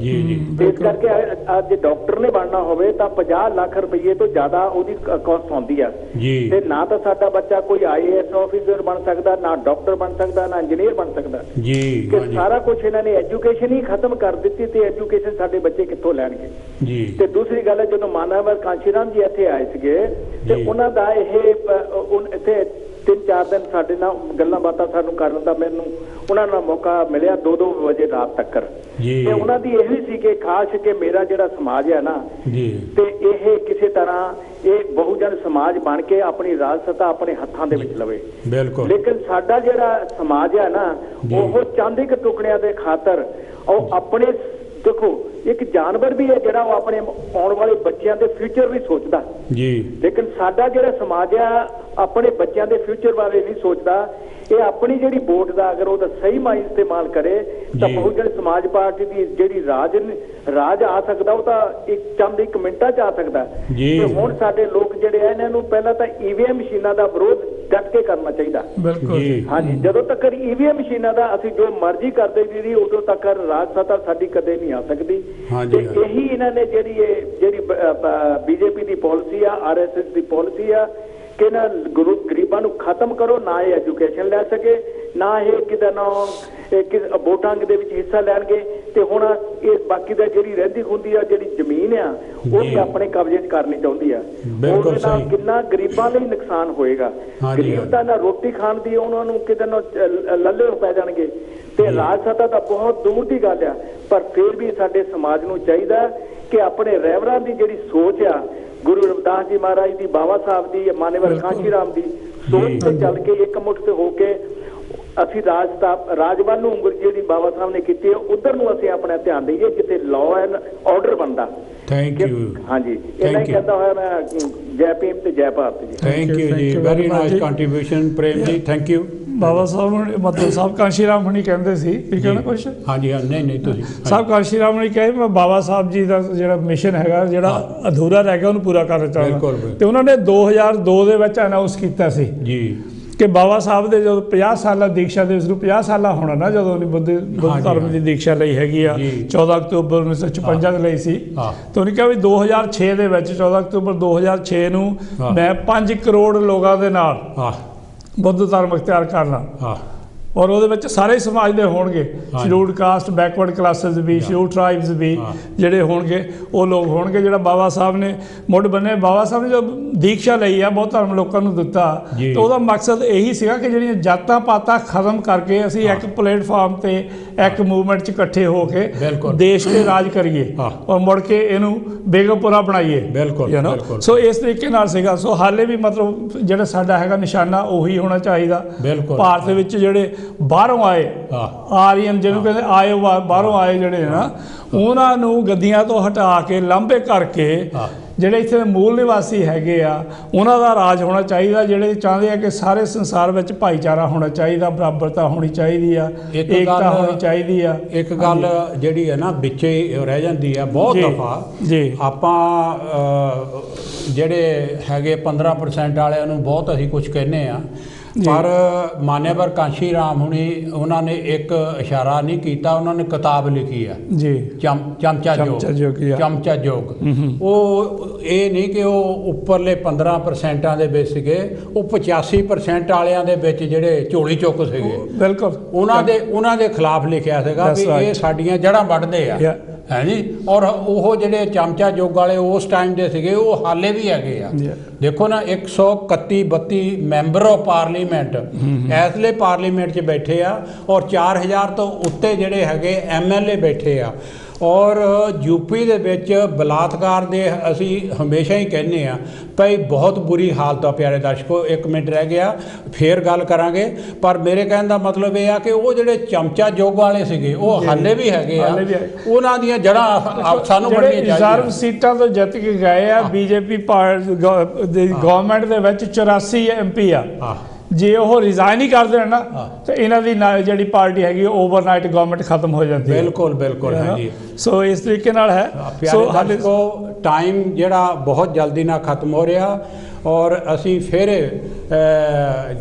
ਇਸ ਕਰਕੇ ਅੱਜ ਡਾਕਟਰ ਨੇ ਬਣਨਾ ਹੋਵੇ ਤਾਂ 50 ਲੱਖ ਰੁਪਏ ਤੋਂ ਜ਼ਿਆਦਾ ਉਹਦੀ ਕਾਸਟ ਆਉਂਦੀ ਆ ਤੇ ਨਾ ਤਾਂ ਸਾਡਾ ਬੱਚਾ ਕੋਈ IAS ਆਫੀਸਰ ਬਣ ਸਕਦਾ, ਨਾ ਡਾਕਟਰ ਬਣ ਸਕਦਾ, ਨਾ ਇੰਜੀਨੀਅਰ ਬਣ ਸਕਦਾ। ਕਿ ਸਾਰਾ ਕੁਝ ਇਹਨਾਂ ਨੇ ਐਜੂਕੇਸ਼ਨ ਹੀ ਖਤਮ ਕਰ ਦਿੱਤੀ ਤੇ ਐਜੂਕੇਸ਼ਨ ਸਾਡੇ ਬੱਚੇ ਕਿੱਥੋਂ ਲੈਣਗੇ। ਤੇ ਦੂਸਰੀ ਗੱਲ ਹੈ ਜਦੋਂ ਮਾਨਵਰ ਕਾਂਸ਼ੀ ਰਾਮ ਜੀ ਇੱਥੇ ਆਏ ਸੀਗੇ ਤੇ ਉਹਨਾਂ ਦਾ ਇਹ ਇੱਥੇ 3-4 ਦਿਨ ਸਾਡੇ ਨਾਲ ਗੱਲਾਂ ਬਾਤਾਂ ਸਾਨੂੰ ਕਰਨ ਦਾ ਮੈਨੂੰ ਉਹਨਾਂ ਨਾਲ ਮੌਕਾ ਮਿਲਿਆ 2-2 ਵਜੇ ਰਾਤ ਤੱਕ। ਤੇ ਉਹਨਾਂ ਦੀ ਇਹ ਵੀ ਸੀ ਕਿ ਖਾਸ ਕਿ ਮੇਰਾ ਜਿਹੜਾ ਸਮਾਜ ਹੈ ਨਾ ਤੇ ਇਹ ਕਿਸੇ ਤਰ੍ਹਾਂ ਇਹ ਬਹੁਜਨ ਸਮਾਜ ਬਣ ਕੇ ਆਪਣੀ ਰਾਜ ਸੱਤਾ ਆਪਣੇ ਹੱਥਾਂ ਦੇ ਵਿੱਚ ਲਵੇ। ਲੇਕਿਨ ਸਾਡਾ ਜਿਹੜਾ ਸਮਾਜ ਹੈ ਨਾ ਉਹ ਚਾਂਦੀ ਕੇ ਟੁਕੜਿਆਂ ਦੇ ਖਾਤਰ ਉਹ ਆਪਣੇ ਦੇਖੋ ਇੱਕ ਜਾਨਵਰ ਵੀ ਹੈ ਜਿਹੜਾ ਉਹ ਆਪਣੇ ਆਉਣ ਵਾਲੇ ਬੱਚਿਆਂ ਦੇ ਫਿਊਚਰ ਲਈ ਸੋਚਦਾ ਲੇਕਿਨ ਸਾਡਾ ਜਿਹੜਾ ਸਮਾਜ ਆ ਆਪਣੇ ਬੱਚਿਆਂ ਦੇ ਫਿਊਚਰ ਬਾਰੇ ਨਹੀਂ ਸੋਚਦਾ। ਇਹ ਆਪਣੀ ਜਿਹੜੀ ਵੋਟ ਦਾ ਅਗਰ ਉਹਦਾ ਸਹੀ ਮਾਇਨੇ ਇਸਤੇਮਾਲ ਕਰੇ ਤਾਂ ਬਹੁਜਨ ਸਮਾਜ ਪਾਰਟੀ ਦੀ ਜਿਹੜੀ ਰਾਜ ਆ ਸਕਦਾ ਉਹ ਤਾਂ ਇੱਕ ਮਿੰਟਾਂ 'ਚ ਆ ਸਕਦਾ। ਤੇ ਹੁਣ ਸਾਡੇ ਲੋਕ ਜਿਹੜੇ ਆ ਇਹਨਾਂ ਨੂੰ ਪਹਿਲਾਂ ਤਾਂ EVM ਮਸ਼ੀਨਾਂ ਦਾ ਵਿਰੋਧ ਡਟ ਕੇ ਕਰਨਾ ਚਾਹੀਦਾ। ਹਾਂਜੀ, ਜਦੋਂ ਤੱਕ EVM ਮਸ਼ੀਨਾਂ ਦਾ ਅਸੀਂ ਜੋ ਮਰਜ਼ੀ ਕਰਦੇ ਜੀ ਉਦੋਂ ਤੱਕ ਰਾਜ ਸੱਤਾ ਸਾਡੀ ਕਦੇ ਨਹੀਂ ਆ ਸਕਦੀ। ਤੇ ਇਹੀ ਇਹਨਾਂ ਨੇ ਜਿਹੜੀ BJP ਦੀ ਪਾਲਿਸੀ ਆ, RSS ਦੀ ਪਾਲਿਸੀ ਆ ਕਿ ਇਹਨਾਂ ਗਰੀਬਾਂ ਨੂੰ ਖਤਮ ਕਰੋ, ਨਾ ਇਹ ਐਜੂਕੇਸ਼ਨ ਲੈ ਸਕੇ ਨਾ ਇਹ ਕਿਤੇ ਨਾ ਵੋਟਾਂ ਦੇ ਵਿੱਚ ਹਿੱਸਾ ਲੈਣਗੇ। ਤੇ ਹੁਣ ਇਹ ਬਾਕੀ ਦਾ ਜਿਹੜੀ ਰਹਿੰਦੀ ਹੁੰਦੀ ਆ ਜਿਹੜੀ ਜ਼ਮੀਨ ਆ ਉਹ ਵੀ ਆਪਣੇ ਕਬਜ਼ੇ 'ਚ ਕਰਨੀ ਚਾਹੁੰਦੀ ਆ। ਉਹਦੇ ਨਾਲ ਕਿੰਨਾ ਗਰੀਬਾਂ ਲਈ ਨੁਕਸਾਨ ਹੋਏਗਾ। ਗਰੀਬ ਤਾਂ ਨਾ ਰੋਟੀ ਖਾਣ ਦੀ ਉਹਨਾਂ ਨੂੰ ਕਿਤੇ ਨਾ ਲੱਲੇ ਪੈ ਜਾਣਗੇ। ਤੇ ਰਾਜ ਸੱਤਾ ਤਾਂ ਬਹੁਤ ਦੂਰ ਦੀ ਗੱਲ ਆ ਪਰ ਫਿਰ ਵੀ ਸਾਡੇ ਸਮਾਜ ਨੂੰ ਚਾਹੀਦਾ ਕਿ ਆਪਣੇ ਰਹਿਬਰਾਂ ਦੀ ਜਿਹੜੀ ਸੋਚ ਆ ਗੁਰੂ ਰਵਿਦਾਸ ਜੀ ਮਹਾਰਾਜ ਦੀ, ਬਾਬਾ ਸਾਹਿਬ ਦੀ, ਮਾਨਵਰ ਕਾਂਸ਼ੀ ਰਾਮ ਦੀ ਸੋਚ ਤੇ ਚੱਲ ਕੇ ਇਕਮੁੱਠ ਤੇ ਹੋ ਕੇ ਅਸੀਂ ਰਾਜ ਵੱਲ ਨੂੰ ਉਂਗਲ ਜਿਹੜੀ ਬਾਬਾ ਸਾਹਿਬ ਨੇ ਕੀਤੀ ਹੈ ਉਧਰ ਨੂੰ ਅਸੀਂ ਆਪਣਾ ਧਿਆਨ ਦੇਈਏ ਜਿੱਥੇ ਲਾਅ ਐਂਡ ਆਰਡਰ ਬਣਦਾ। Thank you. ਹਾਂਜੀ, ਇਹਨਾਂ ਹੀ ਕਹਿੰਦਾ ਹੋਇਆ ਮੈਂ ਜੈ ਭੀਮ ਤੇ ਜੈ ਭਾਰਤ ਜੀ। ਥੈਂਕ ਯੂ ਜੀ, very nice contribution Prem ji, thank you. ਬਾਬਾ ਸਾਹਿਬ ਮਤਲਬ ਸਾਹਿਬ ਕਾਂਸ਼ੀ ਰਾਮ ਹੁਣੀ ਕਹਿੰਦੇ ਸੀ ਵੀ ਕਹਿਣਾ ਕੁਛ? ਹਾਂਜੀ ਨਹੀਂ ਤੁਸੀਂ ਸਾਹਿਬ ਕਾਂਸ਼ੀ ਰਾਮ ਨੇ ਕਿਹਾ ਮੈਂ ਬਾਬਾ ਸਾਹਿਬ ਜੀ ਦਾ ਜਿਹੜਾ ਮਿਸ਼ਨ ਹੈਗਾ ਜਿਹੜਾ ਅਧੂਰਾ ਰਹਿ ਗਿਆ ਉਹਨੂੰ ਪੂਰਾ ਕਰਨਾ ਚਾਹੁੰਦਾ। ਤੇ ਉਹਨਾਂ ਨੇ 2002 ਦੇ ਵਿੱਚ ਅਨਾਉਂਸ ਕੀਤਾ ਸੀ ਜੀ ਕਿ ਬਾਬਾ ਸਾਹਿਬ ਦੇ ਜਦੋਂ 50 ਸਾਲਾ ਦੀਕਸ਼ਾ ਦਿਵਸ ਨੂੰ 50 ਸਾਲਾ ਹੋਣਾ ਨਾ ਜਦੋਂ ਉਹਨੇ ਬੁੱਧ ਧਰਮ ਦੀ ਦੀਕਸ਼ਾ ਲਈ ਹੈਗੀ ਆ 14 ਅਕਤੂਬਰ 1956 ਦੇ ਲਈ ਸੀ। ਤੇ ਉਹਨੇ ਕਿਹਾ ਵੀ 2006 ਦੇ ਵਿੱਚ 14 ਅਕਤੂਬਰ 2006 ਨੂੰ ਮੈਂ 5 ਕਰੋੜ ਲੋਕਾਂ ਦੇ ਨਾਲ ਬੁੱਧ ਧਰਮ ਅਖਤਿਆਰ ਕਰਨਾ ਔਰ ਉਹਦੇ ਵਿੱਚ ਸਾਰੇ ਸਮਾਜ ਦੇ ਹੋਣਗੇ, ਸ਼ਡਿਊਲਡ ਕਾਸਟ, ਬੈਕਵਰਡ ਕਲਾਸਿਸ ਵੀ, ਸ਼ਡਿਊਲਡ ਟਰਾਈਬਸ ਵੀ ਜਿਹੜੇ ਹੋਣਗੇ ਉਹ ਲੋਕ ਹੋਣਗੇ। ਜਿਹੜਾ ਬਾਬਾ ਸਾਹਿਬ ਨੇ ਮੁੱਢ ਬੰਨੇ ਬਾਬਾ ਸਾਹਿਬ ਨੇ ਜੋ ਦੀਕਸ਼ਾ ਲਈ ਆ ਬਹੁਤ ਧਰਮ ਲੋਕਾਂ ਨੂੰ ਦਿੱਤਾ ਤੇ ਉਹਦਾ ਮਕਸਦ ਇਹੀ ਸੀਗਾ ਕਿ ਜਿਹੜੀਆਂ ਜਾਤਾਂ ਪਾਤਾਂ ਖਤਮ ਕਰਕੇ ਅਸੀਂ ਇੱਕ ਪਲੇਟਫਾਰਮ ਤੇ ਇੱਕ ਮੂਵਮੈਂਟ 'ਚ ਇਕੱਠੇ ਹੋ ਕੇ ਦੇਸ਼ 'ਤੇ ਰਾਜ ਕਰੀਏ ਔਰ ਮੁੜ ਕੇ ਇਹਨੂੰ ਬੇਗਮਪੁਰਾ ਬਣਾਈਏ। ਸੋ ਇਸ ਤਰੀਕੇ ਨਾਲ ਸੀਗਾ। ਸੋ ਹਾਲੇ ਵੀ ਮਤਲਬ ਜਿਹੜਾ ਸਾਡਾ ਹੈਗਾ ਨਿਸ਼ਾਨਾ ਉਹੀ ਹੋਣਾ ਚਾਹੀਦਾ। ਭਾਰਤ ਦੇ ਵਿੱਚ ਜਿਹੜੇ ਬਾਹਰੋਂ ਆਏ ਆਰੀਅਨ ਜਿਹਨੂੰ ਕਹਿੰਦੇ ਆਏ ਬਾਹਰੋਂ ਆਏ ਜਿਹੜੇ ਨਾ ਉਹਨਾਂ ਨੂੰ ਗੱਦੀਆਂ ਤੋਂ ਹਟਾ ਕੇ ਲਾਂਭੇ ਕਰਕੇ ਜਿਹੜੇ ਇੱਥੇ ਦੇ ਮੂਲ ਨਿਵਾਸੀ ਹੈਗੇ ਆ ਉਹਨਾਂ ਦਾ ਰਾਜ ਹੋਣਾ ਚਾਹੀਦਾ। ਜਿਹੜੇ ਚਾਹੁੰਦੇ ਆ ਕਿ ਸਾਰੇ ਸੰਸਾਰ ਵਿੱਚ ਭਾਈਚਾਰਾ ਹੋਣਾ ਚਾਹੀਦਾ, ਬਰਾਬਰਤਾ ਹੋਣੀ ਚਾਹੀਦੀ ਆ, ਏਕਤਾ ਹੋਣੀ ਚਾਹੀਦੀ ਆ। ਇੱਕ ਗੱਲ ਜਿਹੜੀ ਹੈ ਨਾ ਵਿੱਚੇ ਰਹਿ ਜਾਂਦੀ ਆ ਬਹੁਤ ਦਫਾ ਆਪਾਂ ਜਿਹੜੇ ਹੈਗੇ 15% ਵਾਲਿਆਂ ਨੂੰ ਬਹੁਤ ਅਸੀਂ ਕੁਝ ਕਹਿੰਦੇ ਆ ਪਰ ਮਾਨਯਵਰ ਕਾਂਸ਼ੀ ਰਾਮ ਹੁਣੀ ਉਹਨਾਂ ਨੇ ਇੱਕ ਇਸ਼ਾਰਾ ਨਹੀਂ ਕੀਤਾ, ਉਹਨਾਂ ਨੇ ਕਿਤਾਬ ਲਿਖੀ ਆ ਜੀ ਚਮਚਾ ਜੋਗ। ਉਹ ਇਹ ਨਹੀਂ ਕਿ ਉਹ ਉੱਪਰਲੇ 15% ਦੇ ਵਿੱਚ ਸੀਗੇ, ਉਹ 85% ਵਾਲਿਆਂ ਦੇ ਵਿੱਚ ਜਿਹੜੇ ਝੋਲੀ ਚੁੱਕ ਸੀਗੇ ਬਿਲਕੁਲ ਉਹਨਾਂ ਦੇ ਖਿਲਾਫ ਲਿਖਿਆ ਸੀਗਾ ਵੀ ਇਹ ਸਾਡੀਆਂ ਜੜ੍ਹਾਂ ਵੱਢਦੇ ਆ ਹੈ ਜੀ। ਔਰ ਉਹ ਜਿਹੜੇ ਚਮਚਾ ਜੋਗ ਵਾਲੇ ਉਸ ਟਾਈਮ ਦੇ ਸੀਗੇ ਉਹ ਹਾਲੇ ਵੀ ਹੈਗੇ ਆ। ਦੇਖੋ ਨਾ 131-32 ਮੈਂਬਰ ਆਫ ਪਾਰਲੀਮੈਂਟ ਇਸ ਵੇਲੇ ਪਾਰਲੀਮੈਂਟ 'ਚ ਬੈਠੇ ਆ ਔਰ 4000 ਤੋਂ ਉੱਤੇ ਜਿਹੜੇ ਹੈਗੇ MLA ਬੈਠੇ ਆ। ਔਰ ਯੂਪੀ ਦੇ ਵਿੱਚ ਬਲਾਤਕਾਰ ਦੇ ਅਸੀਂ ਹਮੇਸ਼ਾ ਹੀ ਕਹਿੰਦੇ ਆ ਭਈ ਬਹੁਤ ਬੁਰੀ ਹਾਲਤ ਆ। ਪਿਆਰੇ ਦਰਸ਼ਕੋ, 1 ਮਿੰਟ ਰਹਿ ਗਿਆ, ਫੇਰ ਗੱਲ ਕਰਾਂਗੇ। ਪਰ ਮੇਰੇ ਕਹਿਣ ਦਾ ਮਤਲਬ ਇਹ ਆ ਕਿ ਉਹ ਜਿਹੜੇ ਚਮਚਾ ਜੋਗ ਵਾਲੇ ਸੀਗੇ ਉਹ ਹਾਲੇ ਵੀ ਹੈਗੇ ਆ, ਉਹਨਾਂ ਦੀਆਂ ਜੜ੍ਹਾਂ ਸਾਨੂੰ ਬੜੀਆਂ ਚਾਹੀਦੀਆਂ। ਰਿਜ਼ਰਵ ਸੀਟਾਂ ਤੋਂ ਜਿੱਤ ਕੇ ਗਏ ਆ ਬੀਜੇਪੀ ਗਵਰਨਮੈਂਟ ਦੇ ਵਿੱਚ 84 MP ਆ। ਜੇ ਉਹ ਰਿਜ਼ਾਈਨ ਹੀ ਕਰ ਦੇਣ ਨਾ ਤਾਂ ਇਹਨਾਂ ਦੀ ਜਿਹੜੀ ਪਾਰਟੀ ਹੈਗੀ ਓਵਰਨਾਈਟ ਗਵਰਨਮੈਂਟ ਖਤਮ ਹੋ ਜਾਂਦੀ ਹੈ। ਬਿਲਕੁਲ ਬਿਲਕੁਲ, ਹਾਂਜੀ। ਸੋ ਇਸ ਤਰੀਕੇ ਨਾਲ ਹੈ। ਸੋ ਸਾਡੇ ਕੋਲ ਟਾਈਮ ਜਿਹੜਾ ਬਹੁਤ ਜਲਦੀ ਨਾਲ ਖਤਮ ਹੋ ਰਿਹਾ, ਔਰ ਅਸੀਂ ਫਿਰ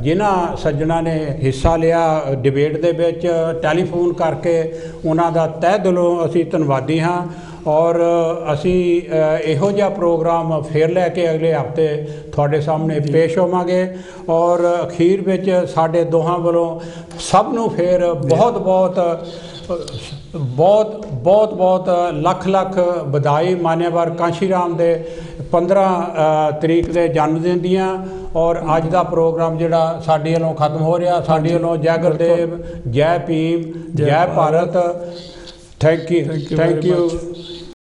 ਜਿਨ੍ਹਾਂ ਸੱਜਣਾਂ ਨੇ ਹਿੱਸਾ ਲਿਆ ਡਿਬੇਟ ਦੇ ਵਿੱਚ ਟੈਲੀਫੋਨ ਕਰਕੇ ਉਹਨਾਂ ਦਾ ਤਹਿ ਦਿਲੋਂ ਅਸੀਂ ਧੰਨਵਾਦੀ ਹਾਂ। ਔਰ ਅਸੀਂ ਇਹੋ ਜਿਹਾ ਪ੍ਰੋਗਰਾਮ ਫਿਰ ਲੈ ਕੇ ਅਗਲੇ ਹਫ਼ਤੇ ਤੁਹਾਡੇ ਸਾਹਮਣੇ ਪੇਸ਼ ਹੋਵਾਂਗੇ। ਔਰ ਅਖੀਰ ਵਿੱਚ ਸਾਡੇ ਦੋਹਾਂ ਵੱਲੋਂ ਸਭ ਨੂੰ ਫਿਰ ਬਹੁਤ ਬਹੁਤ ਬਹੁਤ ਬਹੁਤ ਬਹੁਤ ਲੱਖ ਲੱਖ ਵਧਾਈ ਮਾਨਯਵਰ ਕਾਂਸ਼ੀ ਰਾਮ ਦੇ 15 ਤਰੀਕ ਦੇ ਜਨਮ ਦਿਨ ਦੀਆਂ। ਔਰ ਅੱਜ ਦਾ ਪ੍ਰੋਗਰਾਮ ਜਿਹੜਾ ਸਾਡੇ ਵੱਲੋਂ ਖਤਮ ਹੋ ਰਿਹਾ, ਸਾਡੇ ਵੱਲੋਂ ਜੈ ਗੁਰਦੇਵ, ਜੈ ਭੀਮ, ਜੈ ਭਾਰਤ। Thank you.